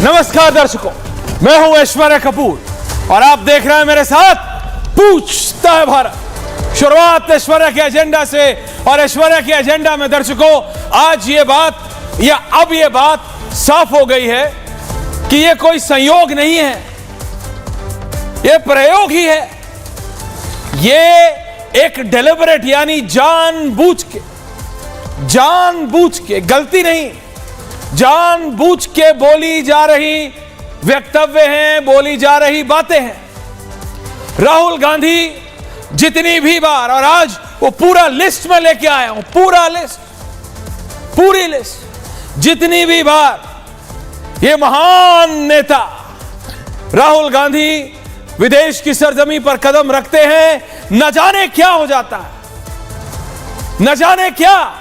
नमस्कार दर्शकों, मैं हूं ऐश्वर्या कपूर और आप देख रहे हैं मेरे साथ पूछता है भारत। शुरुआत ऐश्वर्या के एजेंडा से और ऐश्वर्या के एजेंडा में दर्शकों आज ये बात या अब ये बात साफ हो गई है कि ये कोई संयोग नहीं है, ये प्रयोग ही है। ये एक डेलिबरेट यानी जानबूझ के, गलती नहीं, जानबूझ के बोली जा रही वक्तव्य हैं, बोली जा रही बातें हैं। राहुल गांधी जितनी भी बार, और आज वो पूरा लिस्ट में लेके आया हूं, पूरी लिस्ट, जितनी भी बार ये महान नेता राहुल गांधी विदेश की सरजमी पर कदम रखते हैं, न जाने क्या हो जाता है, न जाने क्या।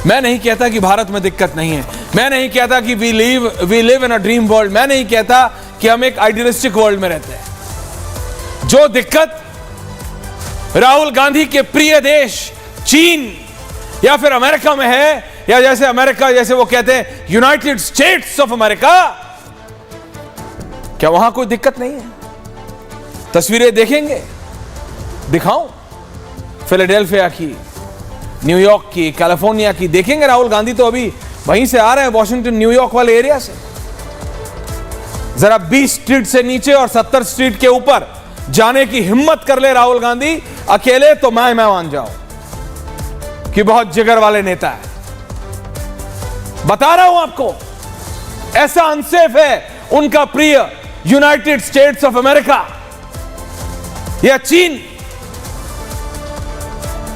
मैं नहीं कहता कि भारत में दिक्कत नहीं है, मैं नहीं कहता कि we live in a dream world, मैं नहीं कहता कि हम एक आइडियलिस्टिक वर्ल्ड में रहते हैं। जो दिक्कत राहुल गांधी के प्रिय देश चीन या फिर अमेरिका में है, या जैसे अमेरिका, जैसे वो कहते हैं यूनाइटेड स्टेट्स ऑफ अमेरिका, क्या वहां कोई दिक्कत नहीं है? तस्वीरें देखेंगे, दिखाऊं फिलाडेल्फिया की, न्यूयॉर्क की, कैलिफोर्निया की, देखेंगे। राहुल गांधी तो अभी वहीं से आ रहे हैं, वॉशिंगटन न्यूयॉर्क वाले एरिया से। जरा 20 स्ट्रीट से नीचे और 70 स्ट्रीट के ऊपर जाने की हिम्मत कर ले राहुल गांधी अकेले, तो मैं मान जाऊं कि बहुत जिगर वाले नेता है। बता रहा हूं आपको, ऐसा अनसेफ है उनका प्रिय यूनाइटेड स्टेट्स ऑफ अमेरिका या चीन।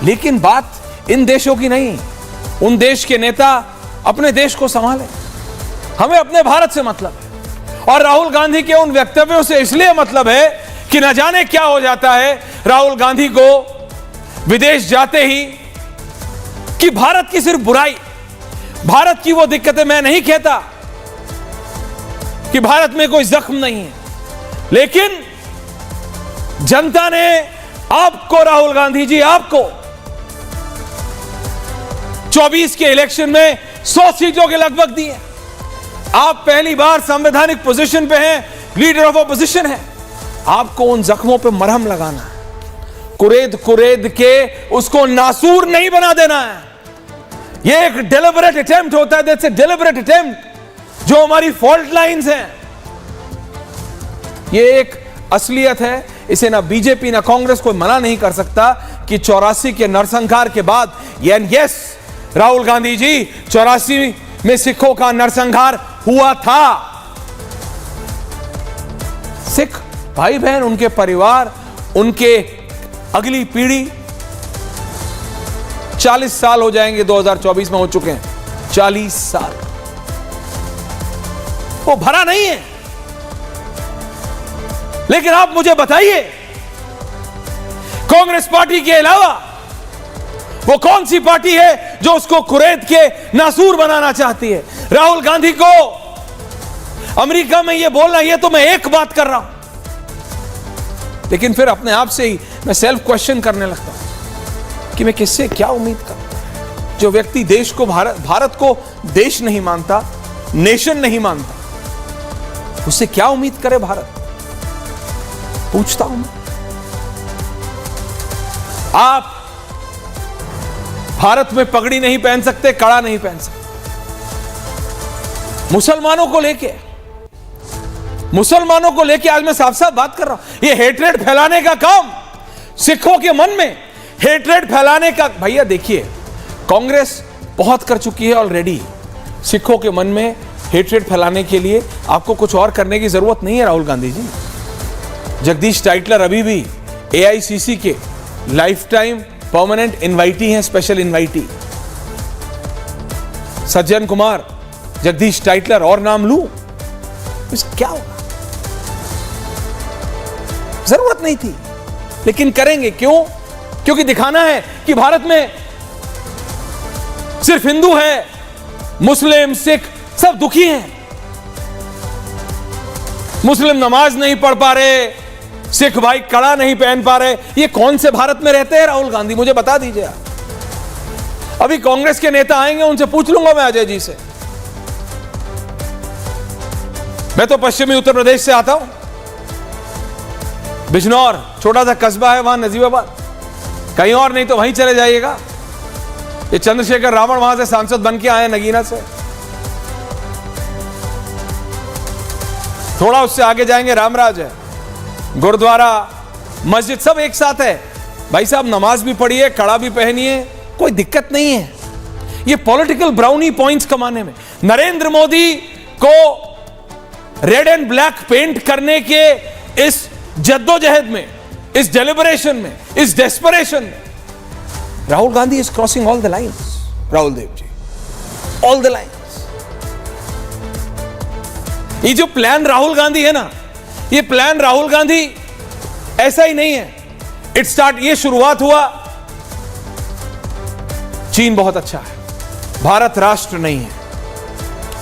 लेकिन बात इन देशों की नहीं, उन देश के नेता अपने देश को संभाले, हमें अपने भारत से मतलब है। और राहुल गांधी के उन वक्तव्यों से इसलिए मतलब है कि न जाने क्या हो जाता है राहुल गांधी को विदेश जाते ही, कि भारत की सिर्फ बुराई, भारत की वो दिक्कतें, मैं नहीं कहता कि भारत में कोई जख्म नहीं है, लेकिन जनता ने आपको, राहुल गांधी जी, आपको 24 के इलेक्शन में 100 सीटों के लगभग दी है। आप पहली बार संवैधानिक पोजीशन पे हैं, लीडर ऑफ अपोजिशन है। आपको उन जख्मों पे मरहम लगाना है, कुरेद के उसको नासूर नहीं बना देना है। यह एक डेलिबरेट अटेम्प्ट होता है, दैट्स अ डेलिबरेट अटेम्प्ट। जो हमारी फॉल्ट लाइंस हैं, यह एक असलियत है, इसे ना बीजेपी ना कांग्रेस कोई मना नहीं कर सकता कि 84 के नरसंहार के बाद, यस राहुल गांधी जी, 84 में सिखों का नरसंहार हुआ था। सिख भाई बहन, उनके परिवार, उनके अगली पीढ़ी, 40 साल हो जाएंगे, 2024 में हो चुके हैं 40 साल, वो भरा नहीं है। लेकिन आप मुझे बताइए, कांग्रेस पार्टी के अलावा वो कौन सी पार्टी है जो उसको कुरेद के नासूर बनाना चाहती है? राहुल गांधी को अमेरिका में ये बोलना, ये तो मैं एक बात कर रहा हूं, लेकिन फिर अपने आप से ही मैं सेल्फ क्वेश्चन करने लगता हूं कि मैं किससे क्या उम्मीद करूं? जो व्यक्ति देश को, भारत को देश नहीं मानता, नेशन नहीं मानता, उससे क्या उम्मीद करे भारत? पूछता हूं मैं। आप भारत में पगड़ी नहीं पहन सकते, कड़ा नहीं पहन सकते। मुसलमानों को लेके आज मैं साफ साफ बात कर रहा हूं। ये हेट्रेड फैलाने का काम, सिखों के मन में हेट्रेड फैलाने का, भैया देखिए, कांग्रेस बहुत कर चुकी है ऑलरेडी। सिखों के मन में हेट्रेड फैलाने के लिए आपको कुछ और करने की जरूरत नहीं है राहुल गांधी जी। जगदीश टाइटलर अभी भी AICC के लाइफ टाइम परमानेंट इनवाइटी हैं, special invitee. Sajjan Kumar, Jagdish Tytler, और नाम लूं, क्या होगा? जरूरत नहीं थी, लेकिन करेंगे। क्यों? क्योंकि दिखाना है कि भारत में सिर्फ हिंदू है, मुस्लिम, सिख सब दुखी हैं। मुस्लिम नमाज नहीं पढ़ पा रहे, सिख भाई कड़ा नहीं पहन पा रहे। ये कौन से भारत में रहते हैं राहुल गांधी? मुझे बता दीजिए। अभी कांग्रेस के नेता आएंगे, उनसे पूछ लूंगा मैं, अजय जी से, मैं तो पश्चिमी उत्तर प्रदेश से आता हूं, बिजनौर छोटा सा कस्बा है वहां, नजीबाबाद, कहीं और नहीं तो वहीं चले जाइएगा। ये चंद्रशेखर रावण वहां से सांसद बन के आए नगीना से। थोड़ा उससे आगे जाएंगे रामराज है, गुरुद्वारा, मस्जिद सब एक साथ है। भाई साहब नमाज भी पढ़िए, कड़ा भी पहनिए, कोई दिक्कत नहीं है। ये पॉलिटिकल ब्राउनी पॉइंट्स कमाने में नरेंद्र मोदी को रेड एंड ब्लैक पेंट करने के इस जद्दोजहद में, इस डेलिबरेशन में, इस डेस्परेशन में Rahul Gandhi is crossing all the lines. Rahul Dev ji, all the lines. ये जो प्लान राहुल गांधी है ना, ये प्लान राहुल गांधी ऐसा ही नहीं है। ये शुरुआत हुआ, चीन बहुत अच्छा है, भारत राष्ट्र नहीं है।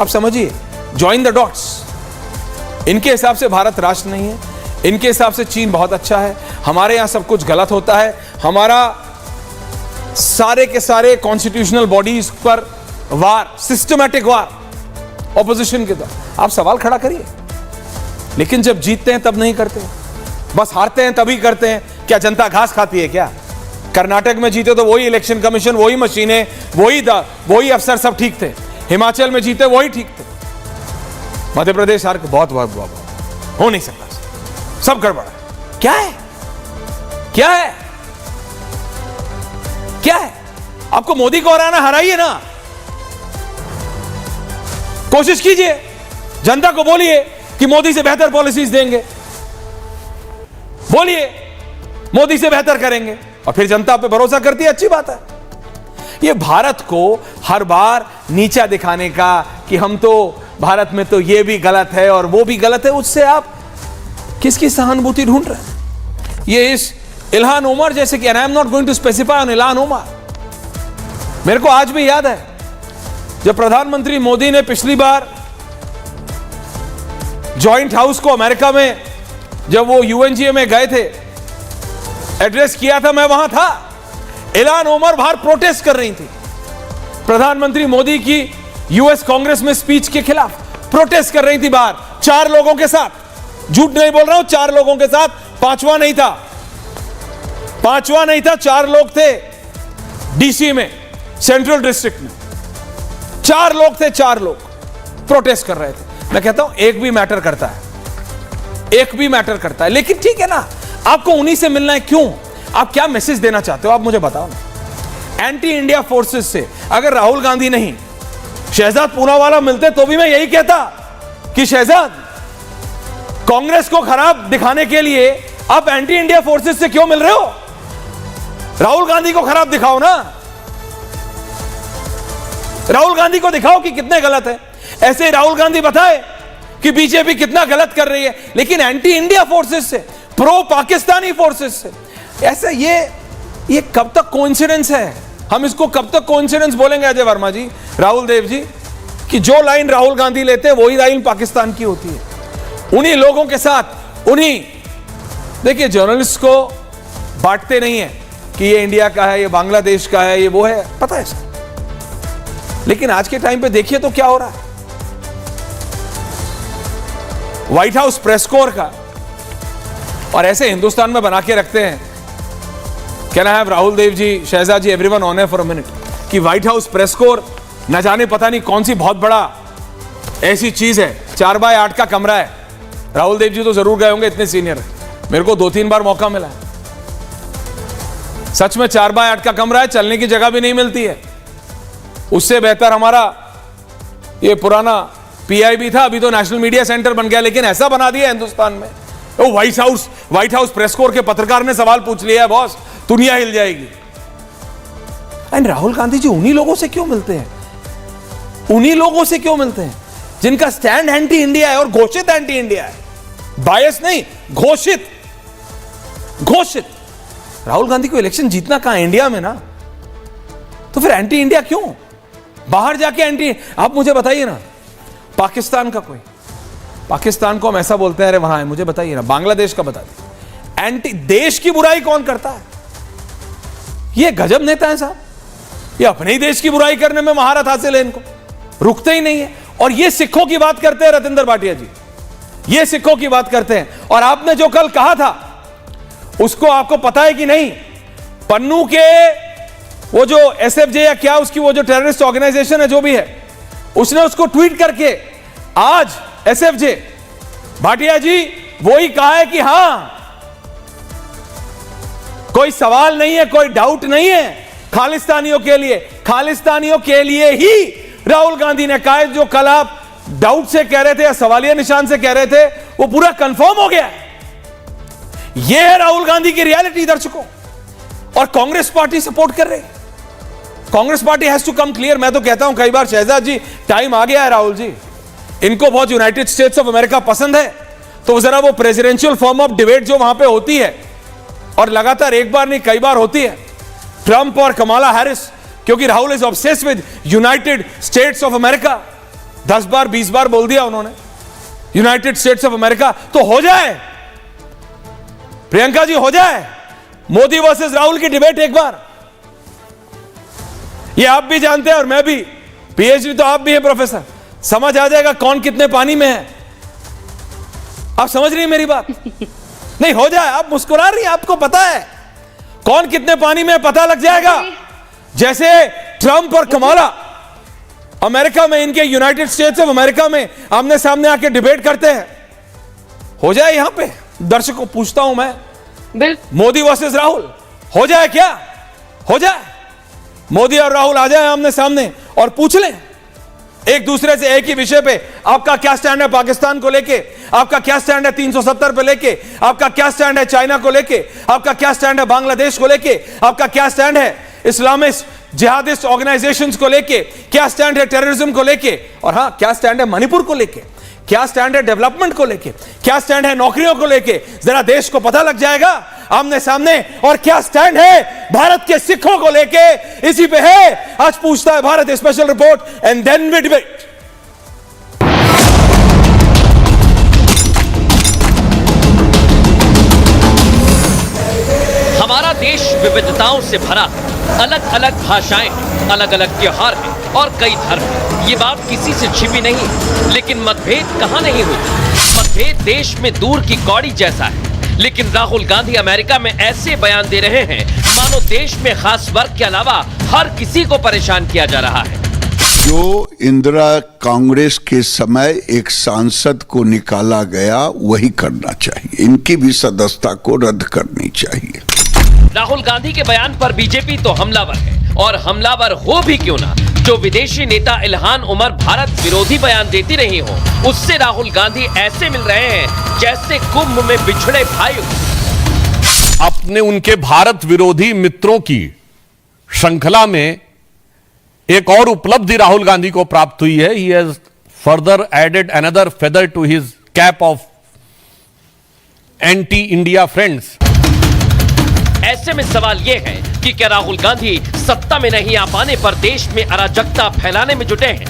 अब समझिए, जॉइन द डॉट्स। इनके हिसाब से भारत राष्ट्र नहीं है, इनके हिसाब से चीन बहुत अच्छा है, हमारे यहां सब कुछ गलत होता है, हमारा सारे के सारे कॉन्स्टिट्यूशनल बॉडीज पर वार, सिस्टमैटिक वार ऑपोजिशन के द्वारा। आप सवाल खड़ा करिए, लेकिन जब जीतते हैं तब नहीं करते, बस हारते हैं तभी करते हैं। क्या जनता घास खाती है क्या? कर्नाटक में जीते तो वही इलेक्शन कमीशन, वही मशीनें, वही अफसर सब ठीक थे। हिमाचल में जीते वही ठीक थे। मध्य प्रदेश हार के बहुत हो नहीं सकता, सब गड़बड़ है। क्या है, क्या है, क्या है? आपको मोदी को हराना, हराइए ना, कोशिश कीजिए, जनता को बोलिए कि मोदी से बेहतर पॉलिसीज देंगे, बोलिए मोदी से बेहतर करेंगे, और फिर जनता पे भरोसा करती है, अच्छी बात है। ये भारत को हर बार नीचा दिखाने का कि हम तो भारत में तो ये भी गलत है और वो भी गलत है, उससे आप किसकी सहानुभूति ढूंढ रहे हैं? ये इस इल्हान उमर जैसे कि, I am not going to specify on Ilhan Omar, मेरे को आज भी याद है जब प्रधानमंत्री मोदी ने पिछली बार जॉइंट हाउस को अमेरिका में, जब वो यूएनजीए में गए थे, एड्रेस किया था, मैं वहां था। इल्हान उमर बाहर प्रोटेस्ट कर रही थी प्रधानमंत्री मोदी की यूएस कांग्रेस में स्पीच के खिलाफ, प्रोटेस्ट कर रही थी बाहर 4 लोगों के साथ। झूठ नहीं बोल रहा हूं, 4 लोगों के साथ, पांचवा नहीं था, 4 लोग थे डीसी में, सेंट्रल डिस्ट्रिक्ट में 4 लोग थे, 4 लोग प्रोटेस्ट कर रहे थे। मैं कहता हूं एक भी मैटर करता है, एक भी मैटर करता है। लेकिन ठीक है ना, आपको उन्हीं से मिलना है, क्यों? आप क्या मैसेज देना चाहते हो, आप मुझे बताओ ना। एंटी इंडिया फोर्सेस से अगर राहुल गांधी नहीं, शहजाद पूनावाला मिलते तो भी मैं यही कहता कि शहजाद, कांग्रेस को खराब दिखाने के लिए आप एंटी इंडिया फोर्सेस से क्यों मिल रहे हो? राहुल गांधी को खराब दिखाओ ना, राहुल गांधी को दिखाओ कि कितने गलत है। ऐसे राहुल गांधी बताए कि बीजेपी कितना गलत कर रही है, लेकिन एंटी इंडिया फोर्सेस से, प्रो पाकिस्तानी फोर्सेस से, ऐसे ये कब तक कोइंसिडेंस है? हम इसको कब तक कोइंसिडेंस बोलेंगे अजय वर्मा जी, राहुल देव जी, कि जो लाइन राहुल गांधी लेते हैं वही लाइन पाकिस्तान की होती है। उन्हीं लोगों के साथ, देखिए जर्नलिस्ट को बांटते नहीं है कि ये इंडिया का है, ये बांग्लादेश का है, ये वो है, पता है सर। लेकिन आज के टाइम पे देखिए तो क्या हो रहा है। व्हाइट हाउस प्रेस कोर का, और ऐसे हिंदुस्तान में बना के रखते हैं, can I have Rahul Dev ji, Shahzad ji, everyone on air for a minute, कि व्हाइट हाउस प्रेस कोर न जाने पता नहीं कौन सी बहुत बड़ा ऐसी चीज है, 4x8 का कमरा है। राहुल देव जी तो जरूर गए होंगे, इतने सीनियर है, मेरे को 2-3 बार मौका मिला है। सच में 4x8 का कमरा है, चलने की जगह भी नहीं मिलती है। उससे बेहतर हमारा ये पुराना पीआईबी था, अभी तो नेशनल मीडिया सेंटर बन गया, लेकिन ऐसा बना दिया हिंदुस्तान में। वो व्हाइट हाउस प्रेस कोर के पत्रकार ने सवाल पूछ लिया है बॉस, दुनिया हिल जाएगी। एंड राहुल गांधी जी उन्हीं लोगों से क्यों मिलते हैं, उन्हीं लोगों से क्यों मिलते हैं जिनका स्टैंड एंटी इंडिया है, और घोषित एंटी इंडिया है, बायस नहीं, घोषित। राहुल गांधी को इलेक्शन जीतना कहां, इंडिया में ना, तो फिर एंटी इंडिया क्यों? बाहर जाके एंटी, आप मुझे बताइए ना, पाकिस्तान का कोई, पाकिस्तान को हम ऐसा बोलते हैं, अरे वहां है, मुझे बताइए ना, बांग्लादेश का बता दीजिए, एंटी देश की बुराई कौन करता है? ये गजब नेता है साहब, ये अपने ही देश की बुराई करने में महारत हासिल है, इनको रुकते ही नहीं है। और ये सिखों की बात करते हैं रतिंदर भाटिया जी, ये सिखों की बात करते हैं। और आपने जो कल कहा था उसको आपको पता है कि नहीं? पन्नू के वो जो एसएफजे या क्या उसकी वो जो टेररिस्ट ऑर्गेनाइजेशन है जो भी है, उसने उसको ट्वीट करके आज एसएफजे भाटिया जी वही कहा है कि हां कोई सवाल नहीं है, कोई डाउट नहीं है खालिस्तानियों के लिए ही राहुल गांधी ने कहा है। जो कल आप डाउट से कह रहे थे या सवालिया निशान से कह रहे थे वो पूरा कंफर्म हो गया है। यह है राहुल गांधी की रियलिटी दर्शकों। और कांग्रेस पार्टी सपोर्ट कर रही है। Congress party has to come clear. मैं तो कहता हूं कई बार शहजाद जी टाइम आ गया है राहुल जी, इनको बहुत यूनाइटेड स्टेट्स ऑफ अमेरिका पसंद है तो जरा वो प्रेसिडेंशियल फॉर्म ऑफ डिबेट जो वहां पे होती है और लगातार एक बार नहीं कई बार होती है, ट्रंप और कमाला हैरिस, क्योंकि Rahul is obsessed with United states of America, 10 बार 20 बार बोल दिया उन्होंने यूनाइटेड स्टेट्स ऑफ अमेरिका। तो हो जाए प्रियंका जी, हो जाए मोदी वर्सेस राहुल की डिबेट एक बार। ये आप भी जानते हैं और मैं भी, पीएचडी तो आप भी हैं प्रोफेसर, समझ आ जाएगा कौन कितने पानी में है। आप समझ रही हैं मेरी बात? नहीं, हो जाए। आप मुस्कुरा रही हैं, आपको पता है कौन कितने पानी में, पता लग जाएगा। जैसे ट्रंप और कमाला अमेरिका में, इनके यूनाइटेड स्टेट्स ऑफ अमेरिका में आमने सामने आके डिबेट करते हैं, हो जाए यहां पे। दर्शकों पूछता हूं मैं, मोदी वर्सेस राहुल हो जाए क्या? हो जाए, मोदी और राहुल आ जाए आमने सामने और पूछ लें एक दूसरे से एक ही विषय पे, आपका क्या स्टैंड है पाकिस्तान को लेके, आपका क्या स्टैंड है 370 पे लेके, आपका क्या स्टैंड है चाइना को लेके, आपका क्या स्टैंड है बांग्लादेश को लेके, आपका क्या स्टैंड है इस्लामिस्ट जिहादिस्ट ऑर्गेनाइजेशंस को लेके, क्या स्टैंड है टेररिज्म को लेके, और हां क्या स्टैंड है मणिपुर को लेके, क्या स्टैंड है डेवलपमेंट को लेके, क्या स्टैंड है नौकरियों को लेके। जरा देश को पता लग जाएगा आमने सामने। और क्या स्टैंड है भारत के सिखों को लेके, इसी पे है आज पूछता है Bharat special report and then we debate. हमारा देश विविधताओं से भरा, अलग अलग भाषाएं, अलग अलग त्योहार हैं और कई धर्म हैं। ये बात किसी से छिपी नहीं, लेकिन मतभेद कहां नहीं हुई। मतभेद देश में दूर की कौड़ी जैसा है, लेकिन राहुल गांधी अमेरिका में ऐसे बयान दे रहे हैं मानो देश में खास वर्ग के अलावा हर किसी को परेशान किया जा रहा है। जो इंदिरा कांग्रेस के समय एक सांसद को निकाला गया वही करना चाहिए, इनकी भी सदस्यता को रद्द करनी चाहिए। राहुल गांधी के बयान पर बीजेपी तो हमलावर है, और हमलावर हो भी क्यों ना, जो विदेशी नेता इल्हान उमर भारत विरोधी बयान देती रही हो, उससे राहुल गांधी ऐसे मिल रहे हैं जैसे कुंभ में बिछड़े भाई। अपने उनके भारत विरोधी मित्रों की श्रृंखला में एक और उपलब्धि राहुल गांधी को प्राप्त हुई है। He has further added another feather to his cap of anti India friends. ऐसे में सवाल यह है कि क्या राहुल गांधी सत्ता में नहीं आ पाने पर देश में अराजकता फैलाने में जुटे हैं?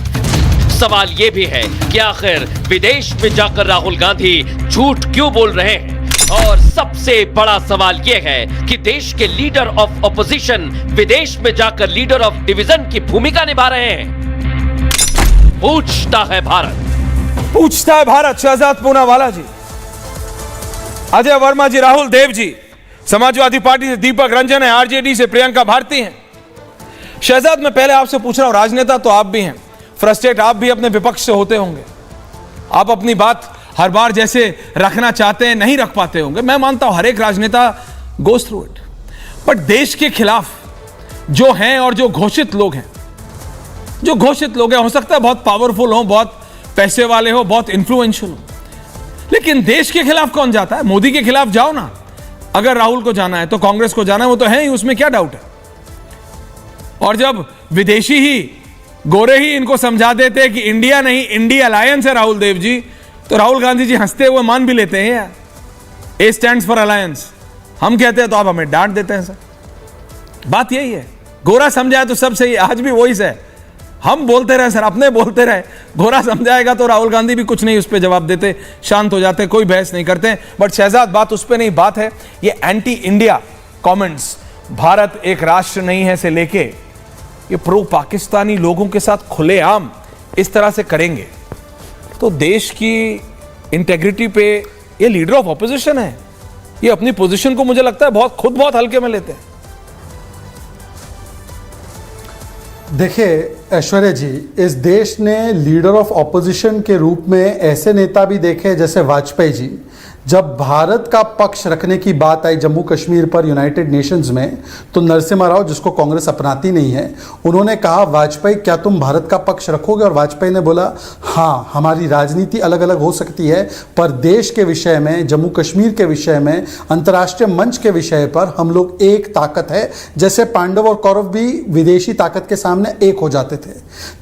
सवाल यह भी है कि आखिर विदेश में जाकर राहुल गांधी झूठ क्यों बोल रहे हैं? और सबसे बड़ा सवाल यह है कि देश के लीडर ऑफ ऑपोजिशन विदेश में जाकर लीडर ऑफ डिवीजन की भूमिका निभा रहे हैं। पूछता है भारत। शहजाद पूनावाला जी, अजय वर्मा जी, राहुल देव जी, समाजवादी पार्टी से दीपक रंजन है, आरजेडी से प्रियंका भारती हैं। शहजाद मैं पहले आपसे पूछ रहा हूं, राजनेता तो आप भी हैं, फ्रस्ट्रेट आप भी अपने विपक्ष से होते होंगे, आप अपनी बात हर बार जैसे रखना चाहते हैं नहीं रख पाते होंगे, मैं मानता हूं हर एक राजनेता गोस थ्रू इट। बट देश के खिलाफ जो हैं और जो घोषित लोग हैं, हो सकता है बहुत पावरफुल हो, बहुत पैसे वाले हो, बहुत इंफ्लुएंशियल हो, लेकिन देश के खिलाफ कौन जाता है? मोदी के खिलाफ जाओ ना, अगर राहुल को जाना है तो कांग्रेस को जाना है, वो तो है ही, उसमें क्या डाउट है। और जब विदेशी ही गोरे ही इनको समझा देते हैं कि इंडिया नहीं इंडिया अलायंस है राहुल देव जी, तो राहुल गांधी जी हंसते हुए मान भी लेते हैं यार, ए स्टैंड्स फॉर अलायंस। हम कहते हैं तो आप हमें डांट देते हैं सर। बात यही है, गोरा समझाए तो सब सही है, आज भी वही से हम बोलते रहे सर, अपने बोलते रहे, गोरा समझाएगा तो राहुल गांधी भी कुछ नहीं उस पर जवाब देते, शांत हो जाते, कोई बहस नहीं करते। बट शहजाद बात उस पर नहीं, बात है ये एंटी इंडिया कमेंट्स, भारत एक राष्ट्र नहीं है से लेके ये प्रो पाकिस्तानी लोगों के साथ खुलेआम इस तरह से करेंगे तो देश की इंटेग्रिटी पे, ये लीडर ऑफ ऑपोजिशन है। ये अपनी पोजीशन को मुझे लगता है बहुत हल्के में लेते हैं। देखिए ऐश्वर्या जी, इस देश ने लीडर ऑफ ऑपोजिशन के रूप में ऐसे नेता भी देखे जैसे वाजपेयी जी। जब भारत का पक्ष रखने की बात आई जम्मू कश्मीर पर यूनाइटेड नेशंस में, तो नरसिम्हा राव, जिसको कांग्रेस अपनाती नहीं है, उन्होंने कहा वाजपेयी क्या तुम भारत का पक्ष रखोगे? और वाजपेयी ने बोला हाँ, हमारी राजनीति अलग अलग हो सकती है पर देश के विषय में, जम्मू कश्मीर के विषय में, अंतर्राष्ट्रीय मंच के विषय पर हम लोग एक ताकत है। जैसे पांडव और कौरव भी विदेशी ताकत के सामने एक हो जाते थे।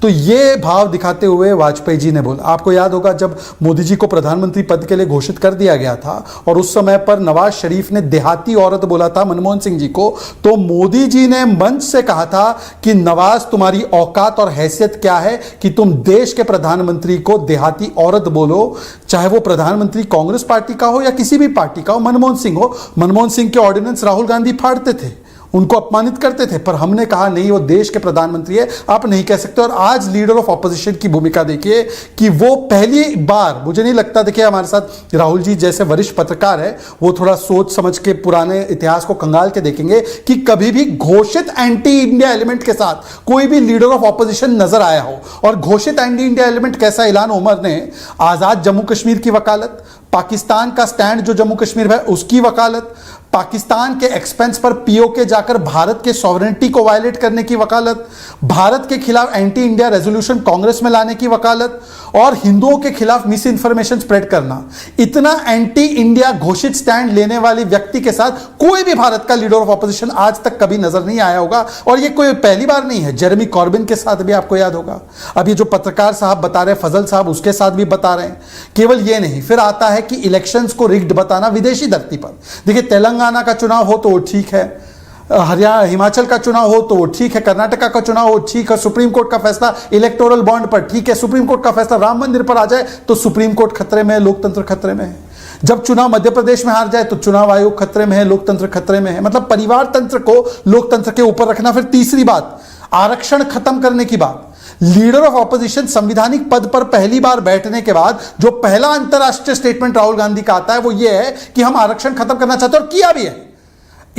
तो ये भाव दिखाते हुए वाजपेयी जी ने बोला। आपको याद होगा जब मोदी जी को प्रधानमंत्री पद के लिए घोषित कर दिया गया था और उस समय पर नवाज शरीफ ने देहाती औरत बोला था मनमोहन सिंह जी को, तो मोदी जी ने मंच से कहा था कि नवाज, तुम्हारी औकात और हैसियत क्या है कि तुम देश के प्रधानमंत्री को देहाती औरत बोलो? चाहे वो प्रधानमंत्री कांग्रेस पार्टी का हो या किसी भी पार्टी का हो, मनमोहन सिंह हो। मनमोहन सिंह के ऑर्डिनेंस राहुल गांधी फाड़ते थे, उनको अपमानित करते थे, पर हमने कहा नहीं, वो देश के प्रधानमंत्री है, आप नहीं कह सकते। और आज लीडर ऑफ ऑपोजिशन की भूमिका देखिए कि वो पहली बार, मुझे नहीं लगता, देखिए हमारे साथ राहुल जी जैसे वरिष्ठ पत्रकार है, वो थोड़ा सोच समझ के पुराने इतिहास को कंगाल के देखेंगे कि कभी भी घोषित एंटी इंडिया एलिमेंट के साथ कोई भी लीडर ऑफ ऑपोजिशन नजर आया हो। और घोषित एंटी इंडिया एलिमेंट कैसा? इल्हान उमर ने आजाद जम्मू कश्मीर की वकालत, पाकिस्तान का स्टैंड जो जम्मू कश्मीर है उसकी वकालत, पाकिस्तान के एक्सपेंस पर पीओके जाकर भारत के सॉवरेनिटी को वायलेट करने की वकालत, भारत के खिलाफ एंटी इंडिया रेजोल्यूशन कांग्रेस में लाने की वकालत और हिंदुओं के खिलाफ मिस इंफॉर्मेशन स्प्रेड करना। इतना एंटी इंडिया घोषित स्टैंड लेने वाले व्यक्ति के साथ कोई भी भारत का लीडर ऑफ ऑपोजिशन आज तक कभी नजर नहीं आया होगा। और ये कोई पहली बार नहीं है, जेरेमी कॉर्बिन के साथ भी आपको याद होगा, अब ये जो पत्रकार साहब बता रहे हैं, फजल साहब, उसके साथ भी बता रहे हैं। केवल ये नहीं, फिर आता है कि इलेक्शंस को रिग्ड बताना विदेशी धरती पर। देखिए तेलंगाना का चुनाव हो तो वो ठीक है, हरियाणा हिमाचल का चुनाव हो तो वो ठीक है, कर्नाटका का चुनाव हो ठीक है, सुप्रीम कोर्ट का फैसला इलेक्टोरल बॉन्ड पर ठीक है, सुप्रीम कोर्ट का फैसला राम मंदिर पर आ जाए तो सुप्रीम कोर्ट खतरे में है, लोकतंत्र खतरे में है। जब चुनाव मध्य प्रदेश में हार जाए तो चुनाव आयोग खतरे में है, लोकतंत्र खतरे में है। मतलब परिवार तंत्र को लोकतंत्र के ऊपर रखना। फिर तीसरी बात, आरक्षण खत्म करने की बात। लीडर ऑफ ऑपोजिशन संविधानिक पद पर पहली बार बैठने के बाद जो पहला अंतरराष्ट्रीय स्टेटमेंट राहुल गांधी का आता है वो ये है कि हम आरक्षण खत्म करना चाहते हैं, और किया भी है।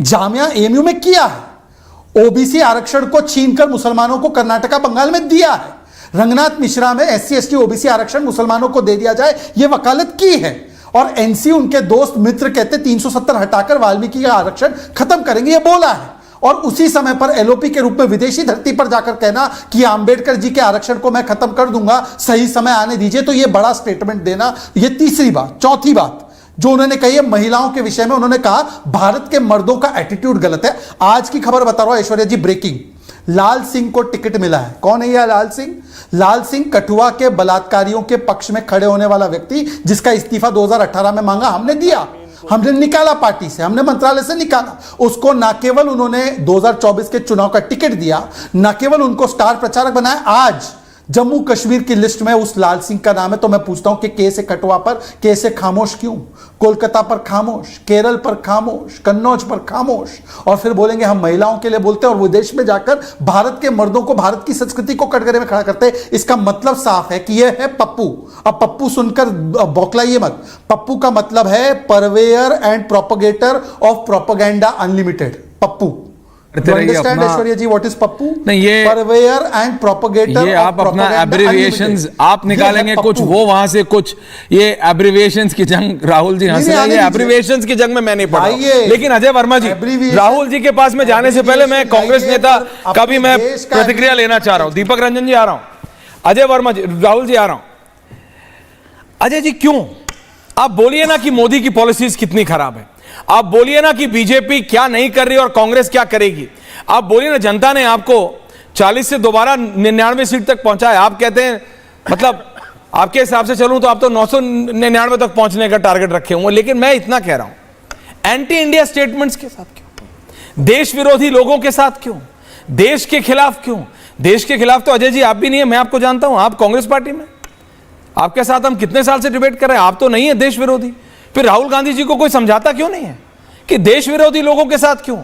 जामिया एएमयू में किया है। ओबीसी आरक्षण को छीनकर मुसलमानों को कर्नाटका बंगाल में दिया है। रंगनाथ मिश्रा में एससी एसटी ओबीसी आरक्षण मुसलमानों को दे दिया जाए, यह वकालत की है। और एनसी उनके दोस्त मित्र कहते 370 हटाकर वाल्मीकि का आरक्षण खत्म करेंगे, यह बोला है। और उसी समय पर एलओपी के रूप में विदेशी धरती पर जाकर कहना कि अंबेडकर जी के आरक्षण को मैं खत्म कर दूंगा, सही समय आने दीजिए, तो यह बड़ा स्टेटमेंट देना। यह तीसरी बात। चौथी बात जो उन्होंने कही है महिलाओं के विषय में, उन्होंने कहा भारत के मर्दों का एटीट्यूड गलत है। आज की खबर बता रहा हूं ऐश्वर्या जी, ब्रेकिंग, लाल सिंह को टिकट मिला है। कौन है यह लाल सिंह? लाल सिंह कठुआ के बलात्कारियों के पक्ष में खड़े होने वाला व्यक्ति, जिसका इस्तीफा 2018 में मांगा, हमने दिया, हमने निकाला पार्टी से, हमने मंत्रालय से निकाला उसको। ना केवल उन्होंने 2024 के चुनाव का टिकट दिया, ना केवल उनको स्टार प्रचारक बनाया, आज जम्मू कश्मीर की लिस्ट में उस लाल सिंह का नाम है। तो मैं पूछता हूं कि कैसे कठुआ पर कैसे खामोश क्यों? कोलकाता पर खामोश, केरल पर खामोश, कन्नौज पर खामोश, और फिर बोलेंगे हम महिलाओं के लिए बोलते हैं और विदेश में जाकर भारत के मर्दों को, भारत की संस्कृति को कटघरे में खड़ा करते हैं। इसका मतलब साफ है कि यह है पप्पू। अब पप्पू सुनकर बौखलाइए मत। पप्पू का मतलब है purveyor and propagator of propaganda unlimited. Pappu, understand Aishwarya ji what is Pappu? नहीं, ये परवेयर एंड प्रोपेगेटर, ये आप अपना एब्रिविएशंस आप निकालेंगे कुछ, वो वहां से कुछ, ये एब्रिविएशंस की जंग राहुल जी हंस रहे हैं, ये एब्रिविएशंस की जंग में मैं नहीं पढ़ा। लेकिन अजय वर्मा जी, राहुल जी के पास में जाने से पहले मैं कांग्रेस नेता का भी मैं प्रतिक्रिया लेना चाह रहा हूं। दीपक रंजन जी आ रहा हूं, अजय वर्मा जी, राहुल जी आ रहा हूं। अजय जी क्यों आप बोलिए ना कि मोदी की पॉलिसीज कितनी खराब है, आप बोलिए ना कि बीजेपी क्या नहीं कर रही और कांग्रेस क्या करेगी, आप बोलिए ना जनता ने आपको 40 से दोबारा 99 सीट तक पहुंचाया। आप कहते हैं, मतलब आपके हिसाब से चलूं तो आप तो 999 तक पहुंचने का टारगेट रखे हुए। लेकिन मैं इतना कह रहा हूं, एंटी इंडिया स्टेटमेंट्स के साथ क्यों? देश विरोधी लोगों के साथ क्यों? देश के खिलाफ क्यों? देश के खिलाफ तो अजय जी आप भी नहीं है, मैं आपको जानता हूं, आप कांग्रेस पार्टी में, आपके साथ हम कितने साल से डिबेट कर रहे हैं, आप तो नहीं है देश विरोधी। फिर राहुल गांधी जी को कोई समझाता क्यों नहीं है कि देश विरोधी लोगों के साथ क्यों,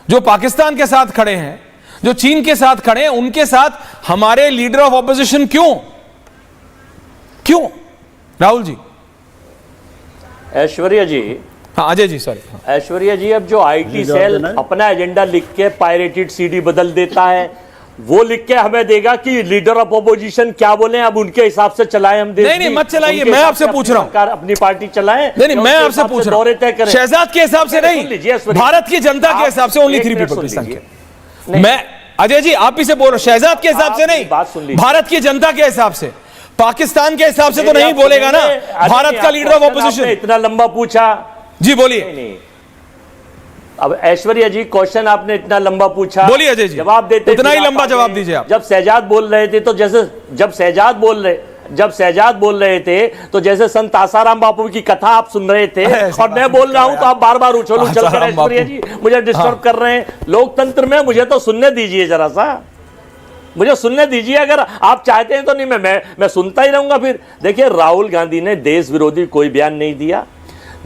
जो पाकिस्तान के साथ खड़े हैं, जो चीन के साथ खड़े हैं, उनके साथ हमारे लीडर ऑफ ऑपोजिशन क्यों? क्यों राहुल जी? ऐश्वर्या जी, हाँ अजय जी सॉरी। ऐश्वर्या जी, अब जो आईटी सेल अपना एजेंडा लिख के पायरेटेड सीडी बदल देता है, वो लिख के हमें देगा कि लीडर ऑफ अपोजिशन क्या बोले, अब उनके हिसाब से चलाएं हम देश। नहीं मत चलाइए, मैं आपसे पूछ रहा हूं, अपनी पार्टी चलाएं। नहीं मैं आपसे पूछ रहा हूं, शहजाद के हिसाब से नहीं, भारत की जनता के हिसाब से ओनली 3 पीपल की संख्या। मैं अजय जी आप ही से बोल रहा हूं, शहजाद के हिसाब से नहीं, भारत की जनता के हिसाब से, पाकिस्तान के हिसाब से तो नहीं बोलेगा ना भारत का लीडर ऑफ ऑपोजिशन। इतना लंबा पूछा जी, बोलिए। अब ऐश्वर्या जी, क्वेश्चन आपने इतना लंबा पूछा, बोलिए अजय जी, जवाब देते उतना ही लंबा जवाब दीजिए आप। जब शहजाद बोल रहे थे तो जैसे जब शहजाद बोल रहे थे तो जैसे संत आसाराम बापू की कथा आप सुन रहे थे, और मैं बोल रहा हूं तो आप बार बार उछल कर ऐश्वर्या जी मुझे डिस्टर्ब कर रहे हैं। लोकतंत्र में मुझे तो सुनने दीजिए, जरा सा मुझे सुनने दीजिए, अगर आप चाहते हैं तो। नहीं, मैं सुनता ही रहूंगा फिर। देखिए, राहुल गांधी ने देश विरोधी कोई बयान नहीं दिया।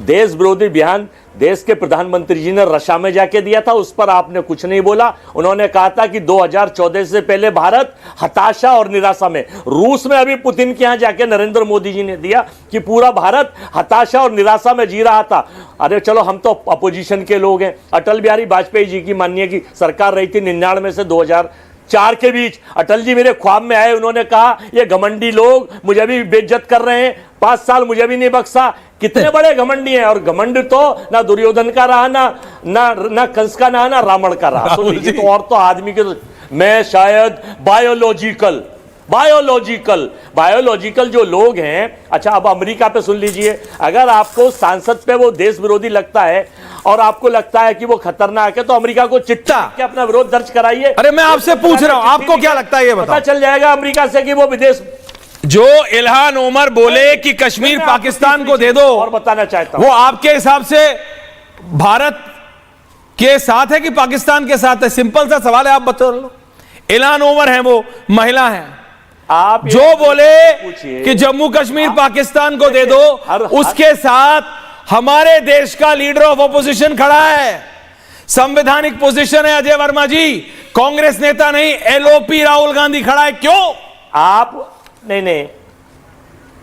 देश विरोधी बयान देश के प्रधानमंत्री जी ने रशिया में जाके दिया था, उस पर आपने कुछ नहीं बोला। उन्होंने कहा था कि 2014 से पहले भारत हताशा और निराशा में, रूस में अभी पुतिन के यहां जाके नरेंद्र मोदी जी ने दिया कि पूरा भारत हताशा और निराशा में जी रहा था। अरे चलो, हम तो अपोजिशन के लोग हैं। अटल बिहारी वाजपेयी जी की माननीय की सरकार रही थी 99 से 2004 के बीच। अटल जी मेरे ख्वाब में आए, उन्होंने कहा ये घमंडी लोग मुझे भी बेइज्जत कर रहे हैं, 5 साल मुझे भी नहीं बख्शा। कितने बड़े घमंडी हैं, और घमंड तो ना दुर्योधन का रहा, ना कंस का, ना रावण का रहा। तो लीजिए, तो और तो आदमी के, मैं शायद बायोलॉजिकल जो लोग हैं। अच्छा, अब अमेरिका पे सुन लीजिए, अगर आपको सांसद पे वो देश विरोधी लगता है और आपको लगता है कि वो खतरनाक है, तो अमेरिका को चिट्ठा के अपना विरोध दर्ज कराइए। अरे मैं आपसे पूछ रहा हूं, आपको क्या लगता है ये बताओ। पता चल जाएगा अमेरिका से कि वो विदेश। जो इल्हान उमर बोले कि कश्मीर पाकिस्तान को दे दो, और बताना चाहता हूं, वो आपके हिसाब से भारत के साथ है कि पाकिस्तान के साथ है? सिंपल सा सवाल है, आप बता लो। इल्हान उमर है, वो महिला है, आप जो बोले कि जम्मू कश्मीर पाकिस्तान को दे दो, उसके साथ हमारे देश का लीडर ऑफ ऑपोजिशन खड़ा है। संवैधानिक पोजीशन है अजय वर्मा जी, कांग्रेस नेता नहीं, एलओपी राहुल गांधी खड़ा है। क्यों आप नहीं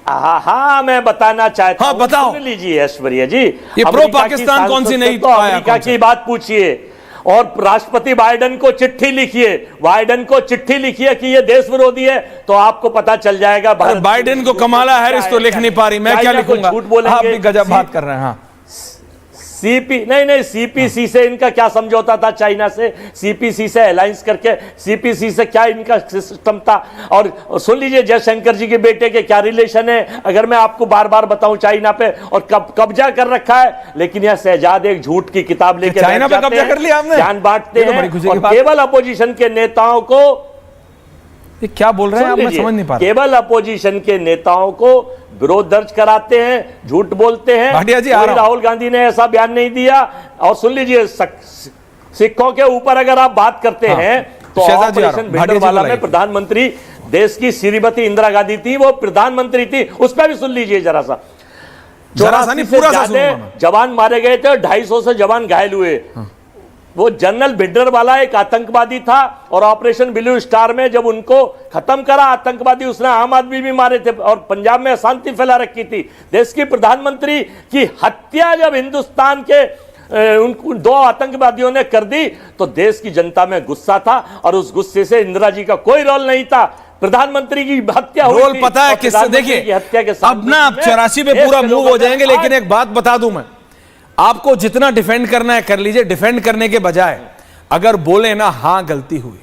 हाँ मैं बताना चाहता हूं, बताओ। सुन लीजिए ऐश्वर्या जी, ये प्रो पाकिस्तान कौन सी नहीं, तो अमेरिका की बात पूछिए और राष्ट्रपति बाइडेन को चिट्ठी लिखिए कि ये देश विरोधी है, तो आपको पता चल जाएगा। बाइडेन को कमाला हैरिस तो लिख नहीं पा रही, मैं क्या लिखूंगा? झूठ बोलेंगे, आप भी गजब बात कर रहे हैं। हाँ, सीपीसी से इनका क्या समझौता था चाइना से? सीपीसी से अलायंस करके, सीपीसी से क्या इनका सिस्टम था? और सुन लीजिए, जयशंकर जी के बेटे के क्या रिलेशन है, अगर मैं आपको बार बार बताऊं चाइना पे, और कब्जा कर रखा है। लेकिन यह शहजाद एक झूठ की किताब लेकर चाइना पे कब्जा कर लिया हमने, ज्ञान बांटते हैं, और केवल अपोजिशन के नेताओं को, ये क्या बोल रहे हैं आप, मैं समझ नहीं पा रहा। केवल अपोजिशन के नेताओं को विरोध दर्ज कराते हैं, झूठ बोलते हैं। भाटिया जी, राहुल गांधी ने ऐसा बयान नहीं दिया। और सुन लीजिए, सिखों के ऊपर अगर आप बात करते हैं तो ऑपरेशन भिंडरवाला में प्रधानमंत्री देश की श्रीमती इंदिरा गांधी थी, वो प्रधानमंत्री थी, उस पर भी सुन लीजिए जरा सा। 84 से ज्यादा जवान मारे गए थे, 250 से जवान घायल हुए। वो जनरल भिंडरवाला एक आतंकवादी था, और ऑपरेशन ब्लू स्टार में जब उनको खत्म करा आतंकवादी, उसने आम आदमी भी मारे थे और पंजाब में अशांति फैला रखी थी। देश की प्रधानमंत्री की हत्या जब हिंदुस्तान के उन 2 आतंकवादियों ने कर दी, तो देश की जनता में गुस्सा था, और उस गुस्से से इंदिरा जी का कोई रोल नहीं था। प्रधानमंत्री की हत्या हुई रोल पता है किससे? देखिए, अब ना आप 84 पे पूरा मूव हो जाएंगे, लेकिन एक बात बता दूं मैं आपको, जितना डिफेंड करना है कर लीजिए। डिफेंड करने के बजाय अगर बोले ना, हां गलती हुई,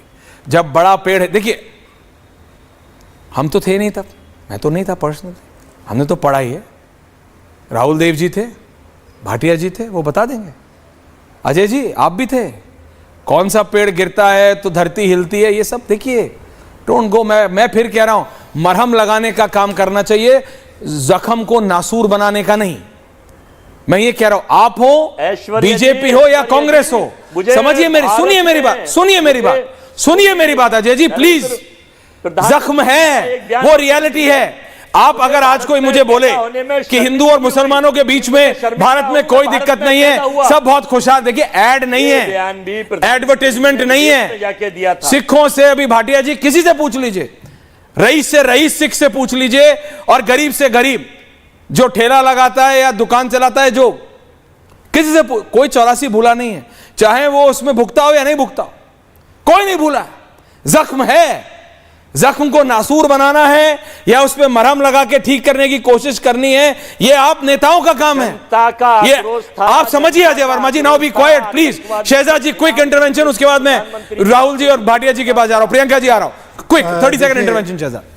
जब बड़ा पेड़ है, देखिए हम तो थे नहीं तब, मैं तो नहीं था पर्सनली, हमने तो पढ़ा ही है। राहुल देव जी थे, भाटिया जी थे, वो बता देंगे। अजय जी आप भी थे, कौन सा पेड़ गिरता है तो धरती हिलती है, ये सब देखिए। डोंट गो, मैं फिर कह रहा हूं, मरहम लगाने का काम करना चाहिए, जख्म को नासूर बनाने का नहीं। मैं ये कह रहा हूं, आप हो, बीजेपी हो या कांग्रेस हो, समझिए मेरी, सुनिए मेरी बात अजय जी प्लीज। जख्म है, वो रियलिटी है। आप अगर आज कोई मुझे बोले कि हिंदू और मुसलमानों के बीच में भारत में कोई दिक्कत नहीं है, सब बहुत खुशहाल, देखिए ऐड नहीं है, एडवर्टाइजमेंट नहीं है। सिखों से अभी भाटिया जी किसी से पूछ लीजिए, रईस से रईस सिख से पूछ लीजिए, और गरीब से गरीब जो ठेला लगाता है या दुकान चलाता है, जो किसी से कोई 84 भूला नहीं है, चाहे वो उसमें भुगता हो या नहीं भुगता हो, कोई नहीं भूला है। जख्म है, जख्म को नासूर बनाना है या उस पर मरहम लगा के ठीक करने की कोशिश करनी है, ये आप नेताओं का काम है। ये आप समझिए। Ajay Verma ji, now be quiet please. Shahzad ji quick intervention, उसके बाद मैं राहुल जी और भाटिया जी के पास जा रहा हूं। प्रियंका जी आ रहा हूं, क्विक 30 सेकंड इंटरवेंशन। शहजाद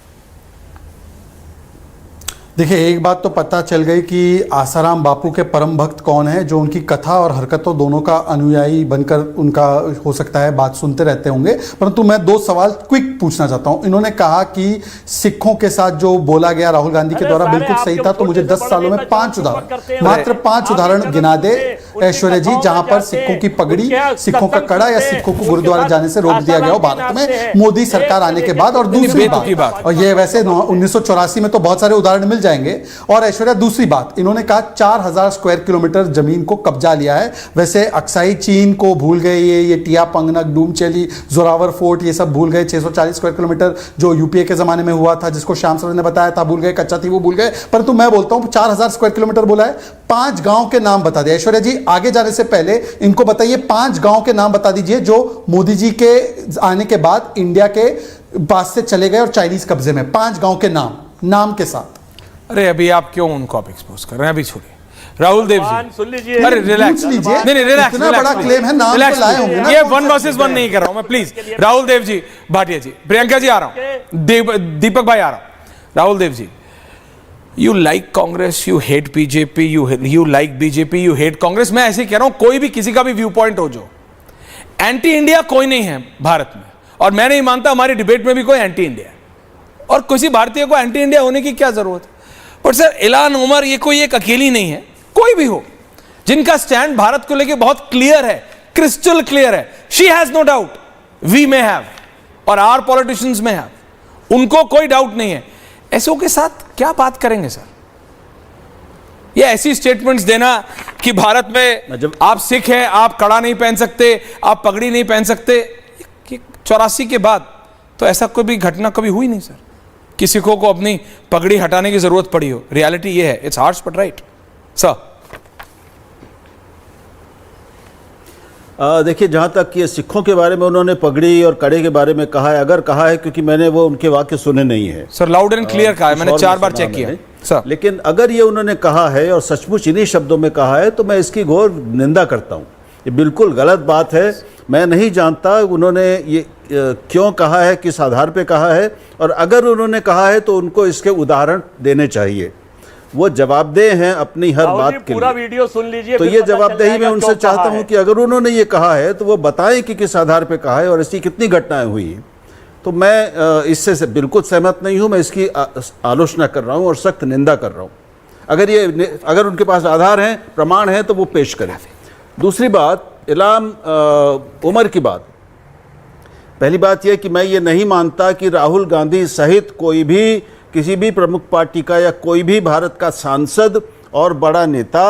देखिए, एक बात तो पता चल गई कि आसाराम बापू के परम भक्त कौन है, जो उनकी कथा और हरकतों दोनों का अनुयायी बनकर उनका हो सकता है बात सुनते रहते होंगे। परंतु मैं 2 सवाल क्विक पूछना चाहता हूं। इन्होंने कहा कि सिखों के साथ जो बोला गया राहुल गांधी के द्वारा बिल्कुल सही था, तो मुझे 10 सालों में 5 उदाहरण, मात्र 5 उदाहरण गिना दे ऐश्वर्या जी, जहां पर सिखों की पगड़ी, सिखों का कड़ा या सिखों को गुरुद्वारा जाने से रोक दिया गया हो भारत में मोदी सरकार आने के बाद। और दूसरी बात, और ये वैसे 1984 में तो बहुत सारे उदाहरण मिल जाएंगे। और ऐश्वर्या, दूसरी बात, इन्होंने कहा 4000 स्क्वायर किलोमीटर जमीन को कब्जा लिया है। वैसे अक्साई चीन को भूल गए, ये टिया पंगनक, डूमचेली, जोरावर फोर्ट, ये सब भूल गए। 640 स्क्वायर किलोमीटर जो यूपीए के जमाने में हुआ था, जिसको श्याम सरन ने बताया था, भूल गए। कच्चा थी वो भूल गए। परंतु मैं बोलता हूं 4000 स्क्वायर किलोमीटर बोला है। 5 गांव के नाम बता दिए। ऐश्वर्या जी, आगे जाने से पहले इनको बताइए 5 गांव के नाम बता दीजिए जो मोदी जी के आने के बाद इंडिया के पास से चले गए और चाइनीज कब्जे में। 5 गांव के नाम के साथ। अरे अभी आप क्यों उनको आप एक्सपोज कर रहे हैं? अभी छोड़िए। राहुल देव जी, सुन लीजिए। अरे रिलैक्स, पूछ लीजिए। नहीं रिलैक्स, इतना बड़ा क्लेम है, नाम तो लाए होंगे ना। ये 1 वर्सेस 1 नहीं कर रहा हूं मैं, प्लीज। राहुल देव जी, भाटिया जी, प्रियंका जी आ रहा हूं, दीपक भाई आ रहा हूं। Rahul Dev ji, you like Congress, you hate BJP, you like BJP, you hate Congress. मैं ऐसे कह रहा हूं, कोई भी किसी का भी व्यू पॉइंट हो, जो एंटी इंडिया कोई नहीं है भारत में, और मैं नहीं मानता हमारी डिबेट में भी कोई एंटी इंडिया है, और किसी भारतीय को एंटी इंडिया होने की क्या जरूरत है। पर सर, इल्हान उमर ये कोई एक अकेली नहीं है, कोई भी हो जिनका स्टैंड भारत को लेके बहुत क्लियर है, क्रिस्टल क्लियर है। She has no doubt, we may have, और आवर पॉलिटिशियंस में हैव, उनको कोई डाउट नहीं है। ऐसों के साथ क्या बात करेंगे सर? ये ऐसी स्टेटमेंट्स देना कि भारत में आप सिख हैं, आप कड़ा नहीं पहन सकते, आप पगड़ी नहीं पहन सकते, 84 के बाद तो ऐसा कोई भी घटना कभी हुई नहीं सर कि सिखों को अपनी पगड़ी हटाने की जरूरत पड़ी हो। रियलिटी ये है, it's harsh but right. Sir देखिए, जहाँ तक ये सिखों के बारे में उन्होंने पगड़ी और कड़े के बारे में कहा है, अगर कहा है, क्योंकि मैंने वो उनके वाक्य सुने नहीं है सर, लाउड एंड क्लियर कहा है मैंने, 4 बार चेक किया सर। लेकिन अगर ये उन्होंने कहा है और सचमुच इन्हीं शब्दों में कहा है, तो मैं इसकी घोर निंदा करता हूँ। ये बिल्कुल गलत बात है। मैं नहीं जानता उन्होंने ये क्यों कहा है, किस आधार पे कहा है, और अगर उन्होंने कहा है तो उनको इसके उदाहरण देने चाहिए। वो जवाबदेह हैं अपनी हर बात के पूरा लिए। वीडियो सुन लीजिए, तो फिर ये पता चल जवाबदेही जाएगा मैं उनसे क्यों चाहता कहा हूं है। कि अगर उन्होंने ये कहा है तो वो बताएं कि किस आधार पे कहा है और ऐसी कितनी घटनाएं हुई। तो मैं इससे बिल्कुल सहमत नहीं हूं। मैं इसकी आलोचना कर रहा हूं और सख्त निंदा कर रहा हूं। अगर उनके पास आधार हैं, प्रमाण है, तो वो पेश करें। दूसरी बात, इल्हाम उमर की बात। पहली बात यह कि मैं ये नहीं मानता कि राहुल गांधी सहित कोई भी, किसी भी प्रमुख पार्टी का या कोई भी भारत का सांसद और बड़ा नेता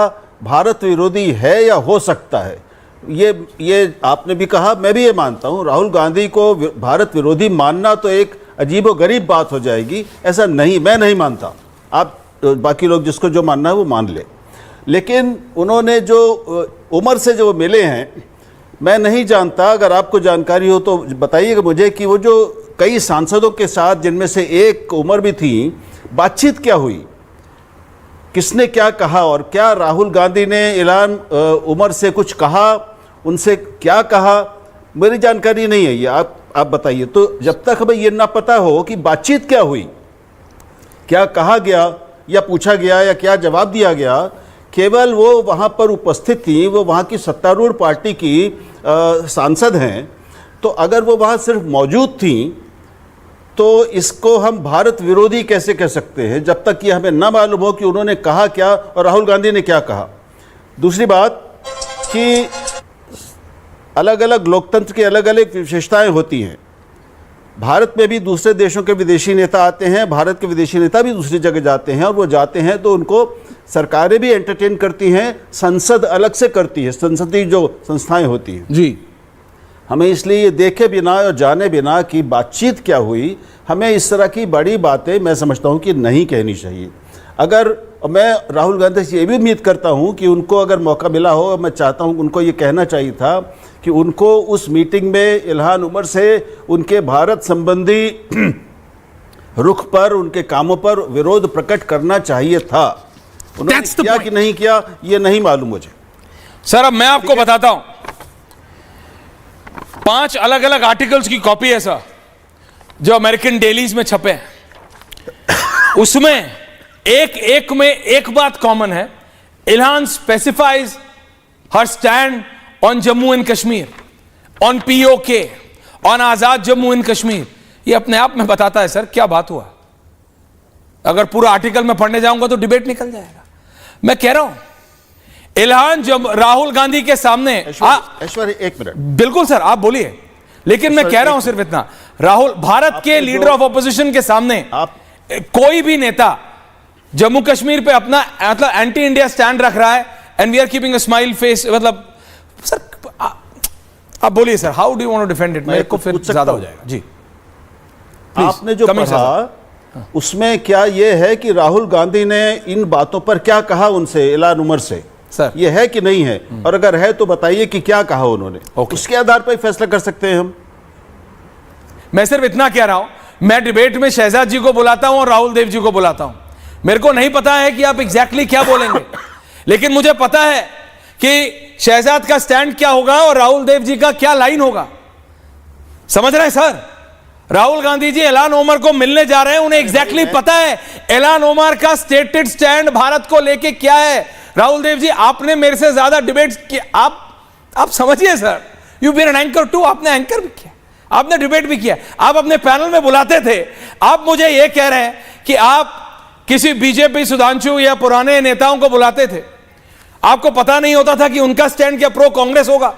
भारत विरोधी है या हो सकता है। ये आपने भी कहा, मैं भी ये मानता हूँ। राहुल गांधी को भारत विरोधी मानना तो एक अजीबोगरीब बात हो जाएगी। ऐसा नहीं, मैं नहीं मानता। आप बाकी लोग जिसको जो मानना है वो मान ले। लेकिन उन्होंने जो उमर से जो मिले हैं, मैं नहीं जानता, अगर आपको जानकारी हो तो बताइएगा मुझे कि वो जो कई सांसदों के साथ, जिनमें से एक उमर भी थी, बातचीत क्या हुई, किसने क्या कहा, और क्या राहुल गांधी ने इल्हाम उमर से कुछ कहा, उनसे क्या कहा, मेरी जानकारी नहीं है ये। आप बताइए। तो जब तक हमें ये ना पता हो कि बातचीत क्या हुई, क्या कहा गया या पूछा गया या क्या जवाब दिया गया, केवल वो वहाँ पर उपस्थित थी, वो वहाँ की सत्तारूढ़ पार्टी की सांसद हैं, तो अगर वो वहाँ सिर्फ मौजूद थी तो इसको हम भारत विरोधी कैसे कह सकते हैं, जब तक कि हमें ना मालूम हो कि उन्होंने कहा क्या और राहुल गांधी ने क्या कहा। दूसरी बात कि अलग अलग लोकतंत्र की अलग अलग विशेषताएं होती हैं। भारत में भी दूसरे देशों के विदेशी नेता आते हैं, भारत के विदेशी नेता भी दूसरी जगह जाते हैं, और वो जाते हैं तो उनको सरकारें भी एंटरटेन करती हैं, संसद अलग से करती है, संसदीय जो संस्थाएं होती हैं जी। हमें इसलिए ये देखे बिना और जाने बिना कि बातचीत क्या हुई, हमें इस तरह की बड़ी बातें मैं समझता हूँ कि नहीं कहनी चाहिए। अगर मैं राहुल गांधी से ये भी उम्मीद करता हूं कि उनको अगर मौका मिला हो, मैं चाहता हूं उनको ये कहना चाहिए था कि उनको उस मीटिंग में इल्हान उमर से उनके भारत संबंधी रुख पर, उनके कामों पर विरोध प्रकट करना चाहिए था। उन्होंने That's the किया point. कि नहीं किया ये नहीं मालूम मुझे। सर अब मैं आपको बताता हूं, 5 अलग अलग आर्टिकल्स की कॉपी है सर, जो अमेरिकन डेलीज में छपे हैं। उसमें एक में एक बात कॉमन है, Ilhan specifies her stand on Jammu and Kashmir, on PoK, on Azad Jammu and Kashmir. ये अपने आप में बताता है सर क्या बात हुआ। अगर पूरा आर्टिकल में पढ़ने जाऊंगा तो डिबेट निकल जाएगा। मैं कह रहा हूं इल्हान जब राहुल गांधी के सामने ऐश्वर्य एक मिनट, बिल्कुल सर आप बोलिए, लेकिन मैं कह रहा हूं सिर्फ इतना, राहुल भारत के लीडर ऑफ ऑपोजिशन के सामने कोई भी नेता जम्मू कश्मीर पे अपना मतलब एंटी इंडिया स्टैंड रख रहा है and we are keeping a smile face, मतलब सर आप बोलिए sir, how do you want to defend it? मेरे को फिर ज्यादा हो जाएगा जी। आपने जो कहा उसमें क्या यह है कि राहुल गांधी ने इन बातों पर क्या कहा उनसे, इल्हान उमर से? सर ये है कि नहीं है, और अगर है तो बताइए कि क्या कहा उन्होंने। उसके आधार पर फैसला कर सकते हैं हम। मैं सिर्फ इतना कह रहा हूं, मैं डिबेट में शहजाद जी को बुलाता हूं और राहुल देव जी को बुलाता हूं। मेरे को नहीं पता है कि आप एग्जैक्टली क्या बोलेंगे, लेकिन मुझे पता है कि शहजाद का स्टैंड क्या होगा और राहुल देव जी का क्या लाइन होगा। समझ रहे हैं sir? Rahul Gandhi ji Ilhan Omar को मिलने जा रहे हैं, उन्हें एग्जैक्टली पता है इल्हान उमर का स्टेटेड स्टैंड भारत को लेके क्या है। राहुल देव जी आपने मेरे से ज्यादा डिबेट किया, आप समझिए sir, you been an anchor too, आपने एंकर भी किया, आपने डिबेट भी किया, आप अपने पैनल में बुलाते थे। आप मुझे यह कह रहे हैं कि आप किसी बीजेपी सुधांशु या पुराने नेताओं को बुलाते थे, आपको पता नहीं होता था कि उनका स्टैंड क्या प्रो कांग्रेस होगा?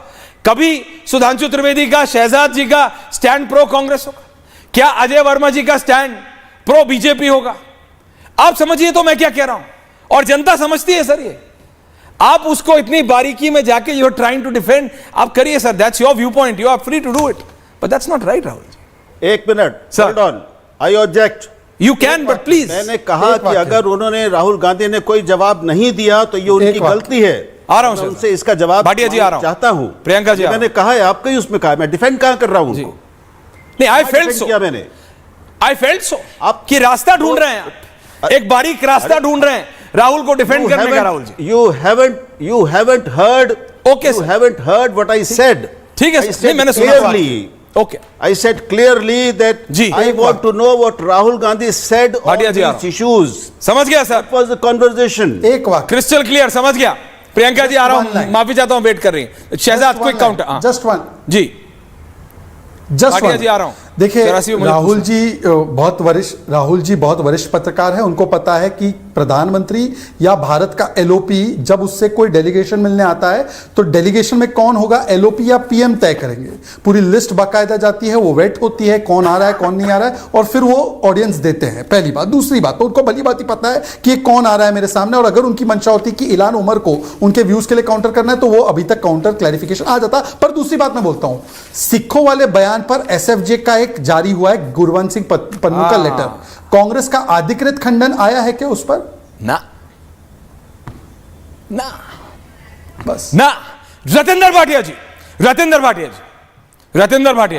कभी सुधांशु त्रिवेदी का, शहजाद जी का स्टैंड प्रो कांग्रेस होगा? क्या अजय वर्मा जी का स्टैंड प्रो बीजेपी होगा? आप समझिए तो मैं क्या कह रहा हूं, और जनता समझती है सर। ये आप उसको इतनी बारीकी में जाके you are trying to defend, आप करिए sir, that's your view point, you are free to do it, but that's not right Rahul ji. एक minute Sir. Hold on, I object. You can but please. मैंने कहा कि अगर उन्होंने, राहुल गांधी ने कोई जवाब नहीं दिया तो ये उनकी गलती है। आ रहा हूं मैं सर, उनसे इसका जवाब भाटिया जी आ रहा हूं, चाहता हूं। प्रियंका जी मैंने कहा है, आपका ही उसमें कहा, मैं डिफेंड कहां कर रहा हूं उनको? नहीं, आई फेल्ट सो, किया मैंने, आई फेल्ट सो आप कि रास्ता ढूंढ रहे हैं आप, एक बारीक रास्ता ढूंढ रहे हैं राहुल को डिफेंड करने का। Rahul ji you haven't heard, Okay, you sir. haven't heard what I said. ठीक है I सर, नहीं said मैंने सुना। clearly. Okay I said clearly that जी, I want to know what Rahul Gandhi said on Bhatia ji uh these issues. समझ गया sir, What was the conversation? एक वाक्य, क्रिस्टल क्लियर, समझ गया। प्रियंका जी आ रहा one हूं, line. माफी चाहता हूं, वेट कर रही हैं। Shahzad quick counter just one, जी। जस्ट भाटिया जी आ रहा हूं। देखिए 84 में मुझे राहुल जी बहुत वरिष्ठ पत्रकार है, उनको पता है कि प्रधानमंत्री या भारत का एलओपी जब उससे कोई डेलीगेशन मिलने आता है तो डेलीगेशन में कौन होगा, एलओपी या पीएम तय करेंगे। पूरी लिस्ट बाकायदा जाती है, वो वेट होती है कौन आ रहा है कौन नहीं आ रहा है, और फिर वो ऑडियंस देते हैं। पहली बात। दूसरी बात, तो उनको भली बात ही पता है कि ये कौन आ रहा है मेरे सामने, और अगर उनकी मंशा होती कि इल्हान उमर को उनके व्यूज के लिए काउंटर करना है तो वो अभी तक काउंटर क्लैरिफिकेशन आ जाता। पर दूसरी बात मैं बोलता हूं, सिखों वाले बयान पर एसएफजे का एक जारी हुआ है गुरवंत सिंह पन्नू का लेटर, कांग्रेस का अधिकृत खंडन आया है क्या उस पर? ना ना बस ना। रतेंद्र भाटिया जी, रतेंद्र भाटिया जी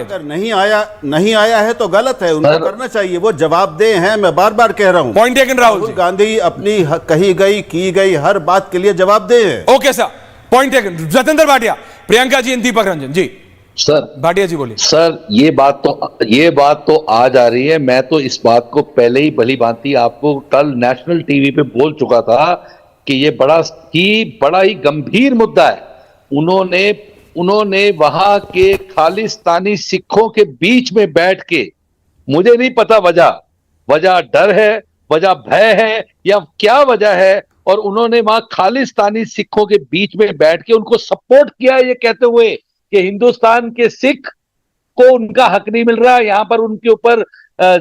अगर नहीं आया है तो गलत है, उनको करना चाहिए, वो जवाब दे हैं। मैं बार बार कह रहा हूं, पॉइंट टेकन। राहुल गांधी अपनी कही गई की गई हर बात के लिए जवाब दे हैं। Okay sir, point taken. Ratendra Bhatia, Priyanka ji, Deepak Ranjan ji. Sir Bhatia ji बोलिए। सर, ये बात तो आज आ रही है। मैं तो इस बात को पहले ही भली भांति आपको कल नेशनल टीवी पे बोल चुका था कि ये बड़ा ही गंभीर मुद्दा है। उन्होंने वहां के खालिस्तानी सिखों के बीच में बैठ के, मुझे नहीं पता वजह डर है, वजह भय है या क्या वजह है, और उन्होंने वहां खालिस्तानी सिखों के बीच में बैठ के उनको सपोर्ट किया, ये कहते हुए कि हिंदुस्तान के सिख को उनका हक नहीं मिल रहा, यहां पर उनके ऊपर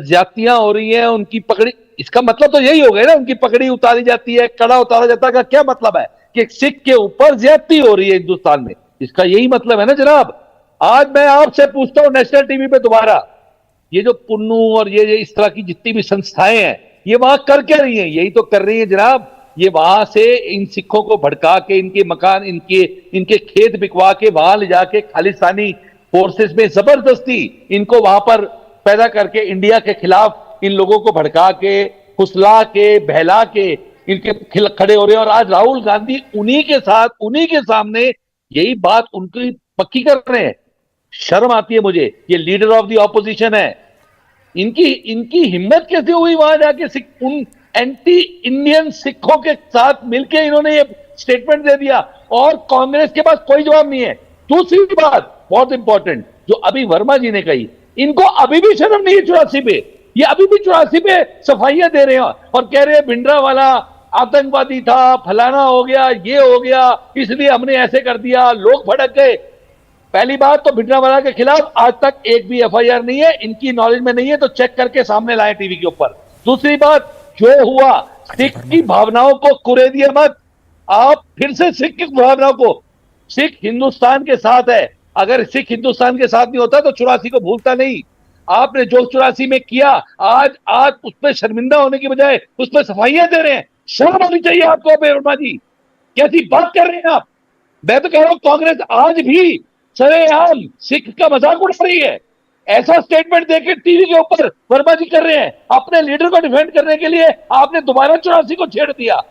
जातियां हो रही हैं, उनकी पकड़ी। इसका मतलब तो यही हो गया ना, उनकी पकड़ी उतारी जाती है, कड़ा उतारा जाता है। का क्या मतलब है कि सिख के ऊपर ज्यादती हो रही है हिंदुस्तान में? इसका यही मतलब है ना जनाब। आज मैं आपसे पूछता हूं नेशनल टीवी पे दोबारा, ये जो पुन्नू और ये इस तरह की जितनी भी संस्थाएं हैं, ये वहां कर क्या रही है? यही तो कर रही है जनाब। ये वहां से इन सिखों को भड़का के, इनके मकान, इनके खेत बिकवा के वहां ले जाके खालिस्तानी फोर्सेस में जबरदस्ती इनको वहां पर पैदा करके इंडिया के खिलाफ इन लोगों को भड़का के, फुसला के, बहला के इनके खिलाफ खड़े हो रहे हैं। और आज राहुल गांधी उन्हीं के साथ, उन्हीं के सामने यही बात उनकी पक्की कर रहे हैं। शर्म आती है मुझे। ये लीडर ऑफ द ऑपोजिशन है, इनकी हिम्मत कैसे हुई वहां जाके उन एंटी इंडियन सिखों के साथ मिलकर इन्होंने ये स्टेटमेंट दे दिया, और कांग्रेस के पास कोई जवाब नहीं है। दूसरी बात बहुत इंपॉर्टेंट जो अभी वर्मा जी ने कही, इनको अभी भी शर्म नहीं है 84 पे। ये अभी भी 84 पे सफाइयां दे रहे हैं और कह रहे हैं भिंडरावाला आतंकवादी था, फलाना हो गया, ये हो गया, इसलिए हमने ऐसे कर दिया, लोग भड़क गए। पहली बात तो भिंडरावाला के खिलाफ आज तक एक भी एफआईआर नहीं है, इनकी नॉलेज में नहीं है, तो चेक करके सामने लाए टीवी के ऊपर। दूसरी बात, जो हुआ सिख की भावनाओं को कुरेदिए मत। आप फिर से सिख की भावनाओं को, सिख हिंदुस्तान के साथ है, अगर सिख हिंदुस्तान के साथ नहीं होता तो 84 को भूलता नहीं। आपने जो 84 में किया, आज उस पर शर्मिंदा होने की बजाय उस पर सफाइयां दे रहे हैं। शर्म आनी चाहिए आपको वर्मा जी, कैसी बात कर रहे हैं आप। मैं तो कह रहा हूं कांग्रेस आज भी सरेआम सिख का मजाक उड़ा रही है। ऐसा स्टेटमेंट देकर टीवी के ऊपर वर्मा जी कर रहे हैं। अपने लीडर को डिफेंड करने के लिए आपने दोबारा 84 को छेड़ दिया।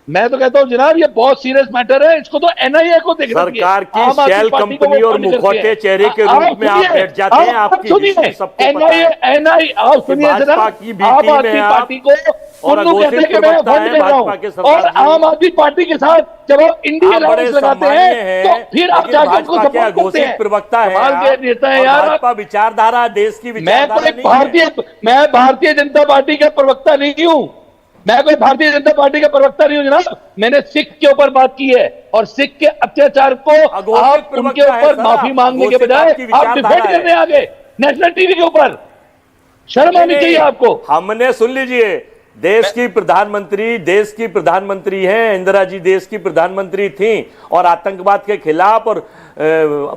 मैं तो कहता हूं जनाब ये बहुत सीरियस मैटर है, इसको तो एनआईए को देखना चाहिए। सरकार की शेल कंपनी और मुखौटे चेहरे के रूप में आप बैठ जाते हैं। आपकी सबको एनआईए आप सुनिए, आम आदमी पार्टी को और आम आदमी पार्टी के साथ जब आप इंडिया अलायंस लगाते हैं तो फिर आप जाकर उसको सपोर्ट करते हैं। प्रवक्ता है, नेता है यार, भाजपा विचारधारा, देश की मैं भारतीय जनता पार्टी का प्रवक्ता नहीं हूं। मैं कोई भारतीय जनता पार्टी का प्रवक्ता नहीं हूं जनाब। मैंने सिख के ऊपर बात की है और सिख के अत्याचार को आप उनके ऊपर माफी मांगने के बजाय आप डिफेंड करने आ गए नेशनल टीवी के ऊपर। शर्म आनी चाहिए आपको। हमने सुन लीजिए, देश की प्रधानमंत्री हैं इंदिरा जी, देश की प्रधानमंत्री थी और आतंकवाद के खिलाफ, और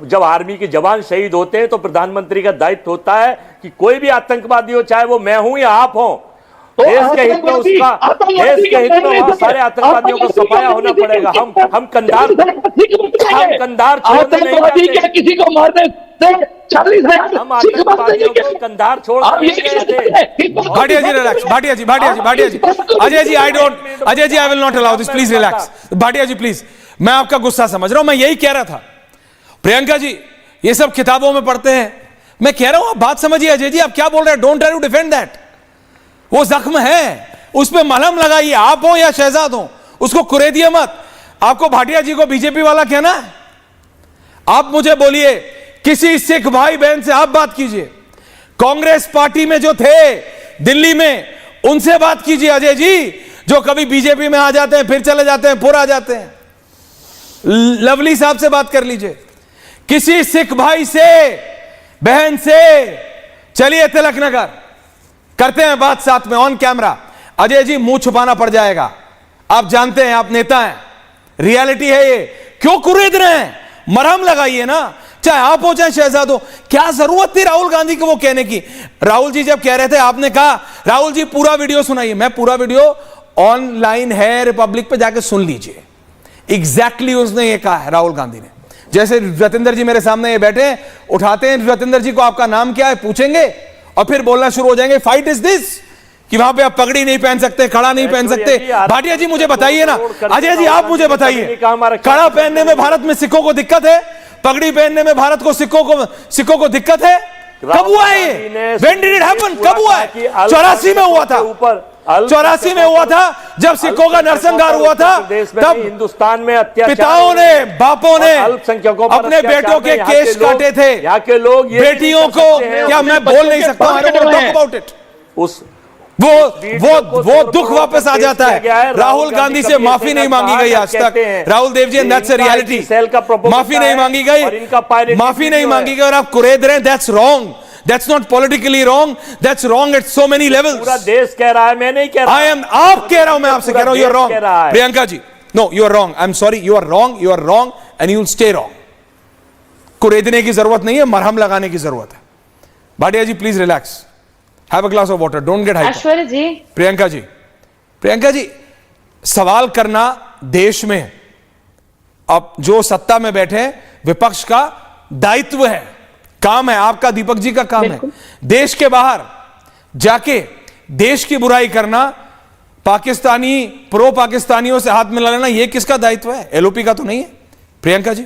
जब आर्मी के जवान शहीद होते हैं तो प्रधानमंत्री का दायित्व होता है कि कोई भी आतंकवादी हो, चाहे वो मैं हूं या आप हो, देश के हित में उसका, देश के हित में सारे आतंकवादियों को सफाया होना पड़ेगा। हम कंधार छोड़ने नहीं जाते, किसी को मारने से 40,000 हम आतंकवादियों को कंधार छोड़ Bhatia ji relax, Bhatia ji Ajay ji I will not allow this, please relax. Bhatia ji please, मैं आपका गुस्सा समझ रहा हूं, मैं यही कह रहा था। प्रियंका जी ये सब किताबों में पढ़ते हैं, मैं कह रहा हूं आप बात समझिए। अजय जी आप क्या बोल रहे हैं? Don't try to defend that. वो जख्म है, उस पर मलहम लगाइए, आप हो या शहजाद हो, उसको कुरेदिए मत। आपको भाटिया जी को बीजेपी वाला कहना है? आप मुझे बोलिए, किसी सिख भाई बहन से आप बात कीजिए, कांग्रेस पार्टी में जो थे दिल्ली में उनसे बात कीजिए अजय जी, जो कभी बीजेपी में आ जाते हैं फिर चले जाते हैं, फिर आ जाते हैं। लवली साहब से बात कर लीजिए, किसी सिख भाई से बहन से, चलिए तिलक नगर करते हैं बात साथ में ऑन कैमरा। अजय जी मुंह छुपाना पड़ जाएगा, आप जानते हैं आप नेता हैं, रियलिटी है ये। क्यों कुरेद रहे हैं? मरहम लगाइए ना, चाहे आप हो चाहे शहजाद हो। क्या जरूरत थी राहुल गांधी को वो कहने की? राहुल जी जब कह रहे थे आपने कहा राहुल जी पूरा वीडियो सुनाइए। मैं पूरा वीडियो ऑनलाइन है, रिपब्लिक पे जाके सुन लीजिए। एग्जैक्टली उसने ये कहा है राहुल गांधी ने। जैसे रविंदर जी मेरे सामने ये बैठे उठाते हैं रविंदर जी को, आपका नाम क्या है पूछेंगे और फिर बोलना शुरू हो जाएंगे, फाइट इज दिस, कि वहां पे आप पगड़ी नहीं पहन सकते, कड़ा नहीं पहन सकते। भाटिया जी मुझे बताइए ना, अजय जी आप मुझे बताइए, कड़ा पहनने में भारत में सिखों को दिक्कत है? पगड़ी पहनने में भारत को सिखों को दिक्कत है? कब हुआ ये? When did it happen? कब हुआ है? 84 में हुआ था। 84 में हुआ था जब सिखों का नरसंहार हुआ था। तब हिंदुस्तान में पिताओं ने, बापों ने अपने बेटों के केश काटे थे। यहाँ के लोग बेटियों को, क्या मैं बोल नहीं सकता उस वो दुख वापस आ जाता है। राहुल गांधी से माफी नहीं मांगी गई आज तक, राहुल देव जी, दैट्स अ रियलिटी। माफी नहीं मांगी गई, माफी नहीं मांगी गई और आप कुरेद रहे हैं, that's wrong. That's not politically wrong. That's wrong at so many levels. पूरा देश कह रहा है, मैं नहीं कह रहा। आप कह रहा हूं, मैं आपसे कह रहा हूं, you're wrong. Priyanka ji, no, you are wrong. I'm sorry, you are wrong, and you will stay wrong. कुरेदने की जरूरत नहीं है, मरहम लगाने की जरूरत है। Bhatia ji please relax. Have a glass of water, don't get hyper. Aishwarya ji, Priyanka ji, सवाल करना देश में अब जो सत्ता में बैठे हैं विपक्ष का दायित्व है, काम है, आपका दीपक जी का काम है। देश के बाहर जाके देश की बुराई करना, पाकिस्तानी प्रो पाकिस्तानियों से हाथ मिला लेना, यह किसका दायित्व है? एलओपी का तो नहीं है। Priyanka ji,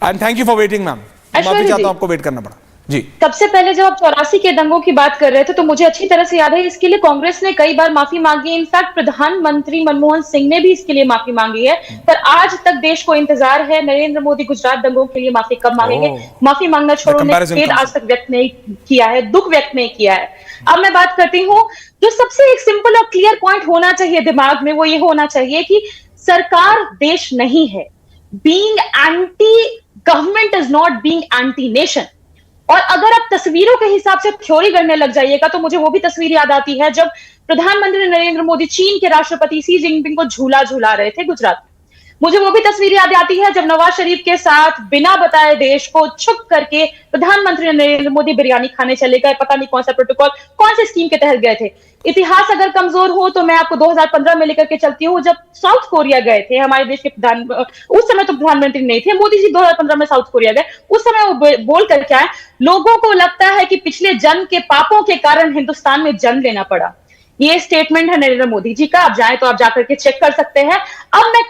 and thank you for waiting ma'am, माफी चाहता हूं आपको वेट करना पड़ा जी। सबसे पहले जब आप 84 के दंगों की बात कर रहे थे तो मुझे अच्छी तरह से याद है, इसके लिए कांग्रेस ने कई बार माफी मांगी है। इनफैक्ट प्रधानमंत्री मनमोहन सिंह ने भी इसके लिए माफी मांगी है, पर आज तक देश को इंतजार है नरेंद्र मोदी गुजरात दंगों के लिए माफी कब मांगेंगे। माफी मांगना छोड़ो, उन्होंने खेद आज तक व्यक्त नहीं किया है, दुख व्यक्त नहीं किया है। अब मैं बात करती हूँ, जो सबसे एक सिंपल और क्लियर पॉइंट होना चाहिए दिमाग में, वो ये होना चाहिए कि सरकार देश नहीं है। Being anti government is not being anti nation. और अगर आप तस्वीरों के हिसाब से थ्योरी करने लग जाइएगा तो मुझे वो भी तस्वीर याद आती है जब प्रधानमंत्री नरेंद्र मोदी चीन के राष्ट्रपति शी जिनपिंग को झूला झूला रहे थे गुजरात में। मुझे वो भी तस्वीर याद आती है जब नवाज शरीफ के साथ बिना बताए देश को छुप करके प्रधानमंत्री नरेंद्र मोदी बिरयानी खाने चले गए, पता नहीं कौन सा प्रोटोकॉल, कौन से स्कीम के तहत गए थे। इतिहास अगर कमजोर हो तो मैं आपको 2015 में लेकर के चलती हूँ, जब साउथ कोरिया गए थे हमारे देश के उस समय तो प्रधानमंत्री नहीं थे, मोदी जी 2015 में साउथ कोरिया गए। उस समय वो बोल कर क्या है, लोगों को लगता है कि पिछले जन्म के पापों के कारण हिंदुस्तान में जन्म लेना पड़ा। ये स्टेटमेंट है नरेंद्र मोदी जी का, आप जाए तो आप जाकर के चेक कर सकते हैं। अब मैं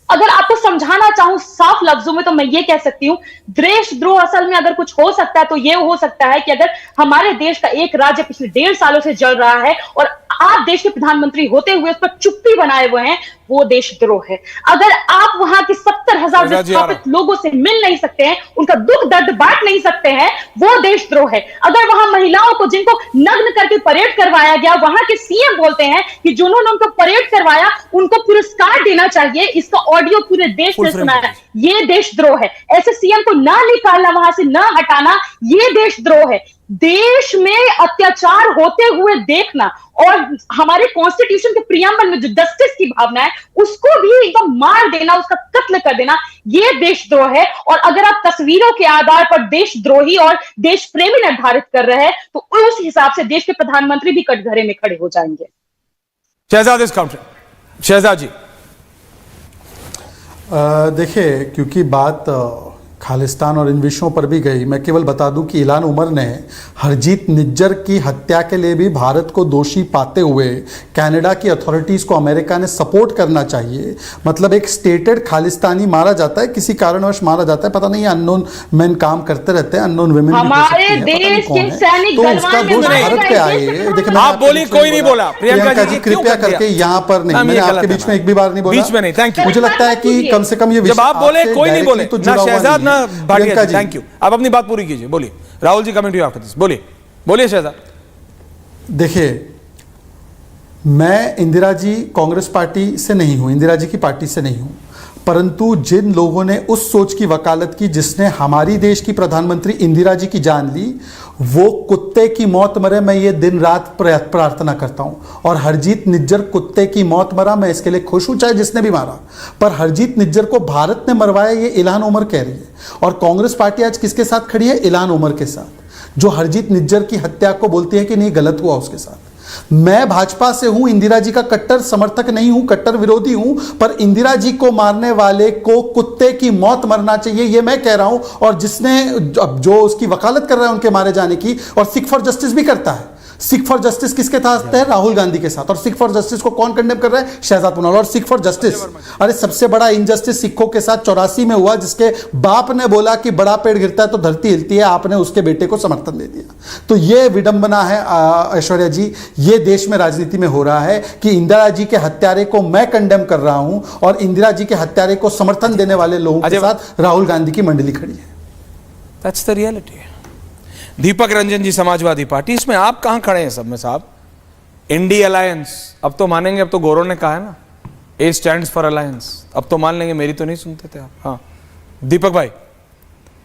अगर आपको समझाना चाहूं साफ लफ्जों में तो मैं ये कह सकती हूं, देशद्रोह असल में अगर कुछ हो सकता है तो ये हो सकता है कि अगर हमारे देश का एक राज्य पिछले 1.5 सालों से जल रहा है और आप देश के प्रधानमंत्री होते हुए उस पर चुप्पी बनाए हुए हैं, वो देशद्रोह है। अगर आप वहां के 70,000 विस्थापित लोगों से मिल नहीं सकते हैं, उनका दुख दर्द बांट नहीं सकते हैं, वो देशद्रोह है। अगर वहां महिलाओं को जिनको नग्न करके परेड करवाया गया, वहां के सीएम बोलते हैं कि जिन्होंने उनको परेड करवाया उनको पुरस्कार देना चाहिए, इसका ऑडियो पूरे देश में सुना है, ये देशद्रोह है। ऐसे सीएम को ना निकालना, वहां से ना हटाना, ये देशद्रोह है। देश में अत्याचार होते हुए देखना और हमारे कॉन्स्टिट्यूशन के प्रियम्बल में जो जस्टिस की भावना है उसको भी एकदम मार देना, उसका कत्ल कर देना, ये देशद्रोह है। और अगर आप तस्वीरों के आधार पर देशद्रोही और देश प्रेमी निर्धारित कर रहे हैं तो उस हिसाब से देश के प्रधानमंत्री भी कटघरे में खड़े हो जाएंगे। शहजाद इस काउंटर, शहजाद जी देखिए, क्योंकि बात खालिस्तान और इन विषयों पर भी गई, मैं केवल बता दूं कि इल्हान उमर ने हरजीत निज्जर की हत्या के लिए भी भारत को दोषी पाते हुए कनाडा की अथॉरिटीज़ को अमेरिका ने सपोर्ट करना चाहिए। मतलब एक स्टेटेड खालिस्तानी मारा जाता है, किसी कारणवश मारा जाता है, पता नहीं अननोन मैन काम करते रहते हैं, अननोन वुमेन हमारे देश के सैनिक तो उसका दोष भारत पे आए। देखिए, आप बोली, कोई नहीं बोला। प्रियंका जी कृपया करके यहाँ पर नहीं, मैंने आपके बीच में एक भी बार नहीं बोला, बीच में नहीं। Thank you. मुझे लगता है कि कम से कम ये जब आप बोले कोई नहीं बोले तो ना, शहजाद ना भाटिया जी, थैंक यू। आप अपनी बात पूरी कीजिए, बोलिए। Rahul ji comment after this, बोलिए बोलिए शहजाद। देखिए, मैं इंदिरा जी कांग्रेस पार्टी से नहीं हूं, इंदिरा जी की पार्टी से नहीं हूं, परंतु जिन लोगों ने उस सोच की वकालत की जिसने हमारी देश की प्रधानमंत्री इंदिरा जी की जान ली, वो कुत्ते की मौत मरे, मैं ये दिन रात प्रार्थना करता हूं। और हरजीत निज्जर कुत्ते की मौत मरा, मैं इसके लिए खुश हूं, चाहे जिसने भी मारा, पर हरजीत निज्जर को भारत ने मरवाया, ये इल्हान उमर कह रही है। और कांग्रेस पार्टी आज किसके साथ खड़ी है? इल्हान उमर के साथ, जो हरजीत निज्जर की हत्या को बोलती है कि नहीं गलत हुआ उसके साथ। मैं भाजपा से हूं, इंदिरा जी का कट्टर समर्थक नहीं हूं, कट्टर विरोधी हूं, पर इंदिरा जी को मारने वाले को कुत्ते की मौत मरना चाहिए, यह मैं कह रहा हूं। और जिसने जो उसकी वकालत कर रहा है उनके मारे जाने की, और सिख फॉर जस्टिस भी करता है। सिख फॉर जस्टिस किसके साथ है? राहुल गांधी के साथ। और सिख फॉर जस्टिस को कौन कंडेम कर रहा है? शहजाद पुनावाला। और सिख फॉर जस्टिस, अरे सबसे बड़ा इनजस्टिस सिखों के साथ 84 में हुआ, जिसके बाप ने बोला कि बड़ा पेड़ गिरता है तो धरती हिलती है, आपने उसके बेटे को समर्थन दे दिया। तो ये विडंबना है ऐश्वर्या जी, ये देश में राजनीति में हो रहा है कि इंदिरा जी के हत्यारे को मैं कंडेम कर रहा हूं और इंदिरा जी के हत्यारे को समर्थन देने वाले लोगों के साथ राहुल गांधी की मंडली खड़ी है। That's the reality. Deepak Ranjan ji Samajwadi party, इसमें आप कहां खड़े हैं सब में साहब? इंडी अलायंस, अब तो मानेंगे, अब तो गौरव ने कहा है ना, ए स्टैंड्स फॉर अलायंस, अब तो मान लेंगे, मेरी तो नहीं सुनते थे आप। हाँ दीपक भाई,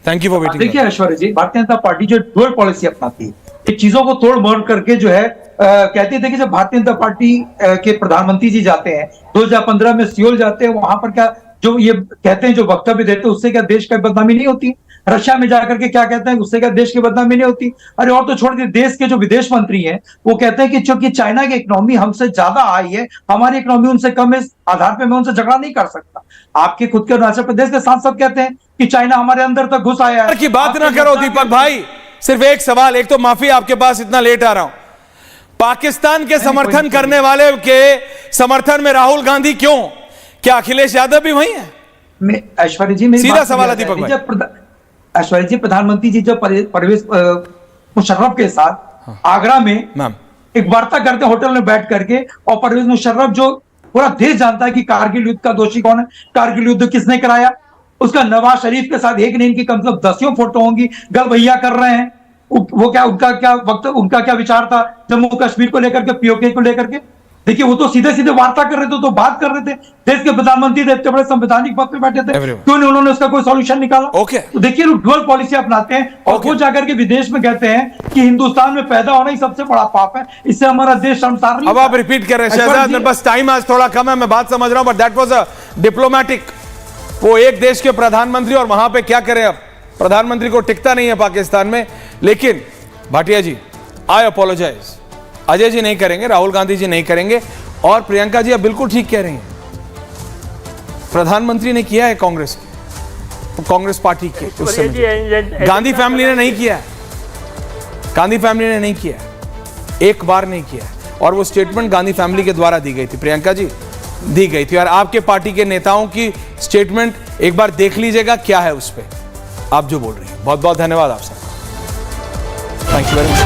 थैंक यू फॉर वेटिंग। देखिए ऐश्वर्या जी, भारतीय जनता पार्टी जो डुअल पॉलिसी अपनाती है, ये चीजों को तोड़ मोड़ करके जो है कहते थे कि जब भारतीय जनता पार्टी के प्रधानमंत्री जी जाते हैं 2015 में सियोल जाते हैं, वहां पर क्या जो ये कहते हैं, जो वक्तव्य देते हैं, उससे क्या देश का बदनामी नहीं होती? रशिया में जाकर के क्या कहते हैं, उससे क्या देश की बदनामी नहीं होती? अरे और तो छोड़ दिए, देश के जो विदेश मंत्री हैं वो कहते हैं कि चूंकि चाइना की इकोनॉमी हमसे ज्यादा आई है, हमारी इकोनॉमी उनसे कम है, इस आधार पे मैं उनसे झगड़ा नहीं कर सकता। आपके खुद के अरुणाचल प्रदेश के सांसद कहते हैं कि चाइना हमारे अंदर तक घुस आया है। की बात ना करो दीपक भाई, सिर्फ एक सवाल, एक तो माफी आपके पास इतना लेट आ रहा हूं, पाकिस्तान के समर्थन करने वाले के समर्थन में राहुल गांधी क्यों? क्या अखिलेश यादव भी वही है? ऐश्वर्या जी मेरी सीधा सवाल है दीपक भाई। ऐश्वर्या जी, प्रधानमंत्री जी जब परवेज मुशर्रफ के साथ आगरा में एक वार्ता करते होटल में बैठ करके, और परवेज मुशर्रफ जो पूरा देश जानता है कि कारगिल युद्ध का दोषी कौन है, कारगिल युद्ध किसने कराया, उसका नवाज शरीफ के साथ एक नहीं इनकी कम से कम 10 फोटो होंगी, गलभैया कर रहे हैं। वो क्या उनका क्या विचार था जम्मू कश्मीर को लेकर के, पीओके को लेकर के? देखिए वो तो सीधे सीधे वार्ता कर रहे थे, तो बात कर रहे थे। देश के प्रधानमंत्री थे, इतने बड़े संवैधानिक पद पे बैठे थे, क्यों नहीं उन्होंने उसका कोई सॉल्यूशन निकाला? तो देखिए लोग डुअल पॉलिसी अपनाते हैं, और वो जाकर के विदेश में कहते हैं कि हिंदुस्तान में पैदा होना ही सबसे बड़ा पाप है, इससे हमारा देश शर्मसार नहीं। अब आप रिपीट कर रहे हैं शहजाद, मेरे पास टाइम आज थोड़ा कम है, मैं बात समझ रहा हूं, but that was a diplomatic. वो एक देश के प्रधानमंत्री, और वहां पे क्या करें, अब प्रधानमंत्री को टिकता नहीं है पाकिस्तान में। लेकिन भाटिया जी, आई अपोलोजाइज, अजय जी नहीं करेंगे, राहुल गांधी जी नहीं करेंगे, और प्रियंका जी अब बिल्कुल ठीक कह रही हैं, प्रधानमंत्री ने किया है कांग्रेस पार्टी के उस समय, गांधी फैमिली ने नहीं किया, गांधी फैमिली ने नहीं किया, एक बार नहीं किया, और वो स्टेटमेंट गांधी फैमिली के द्वारा दी गई थी, प्रियंका जी दी गई थी। और आपके पार्टी के नेताओं की स्टेटमेंट एक बार देख लीजिएगा क्या है उस पर आप जो बोल रही हैं। बहुत बहुत धन्यवाद आप सब, थैंक यू वेरी मच।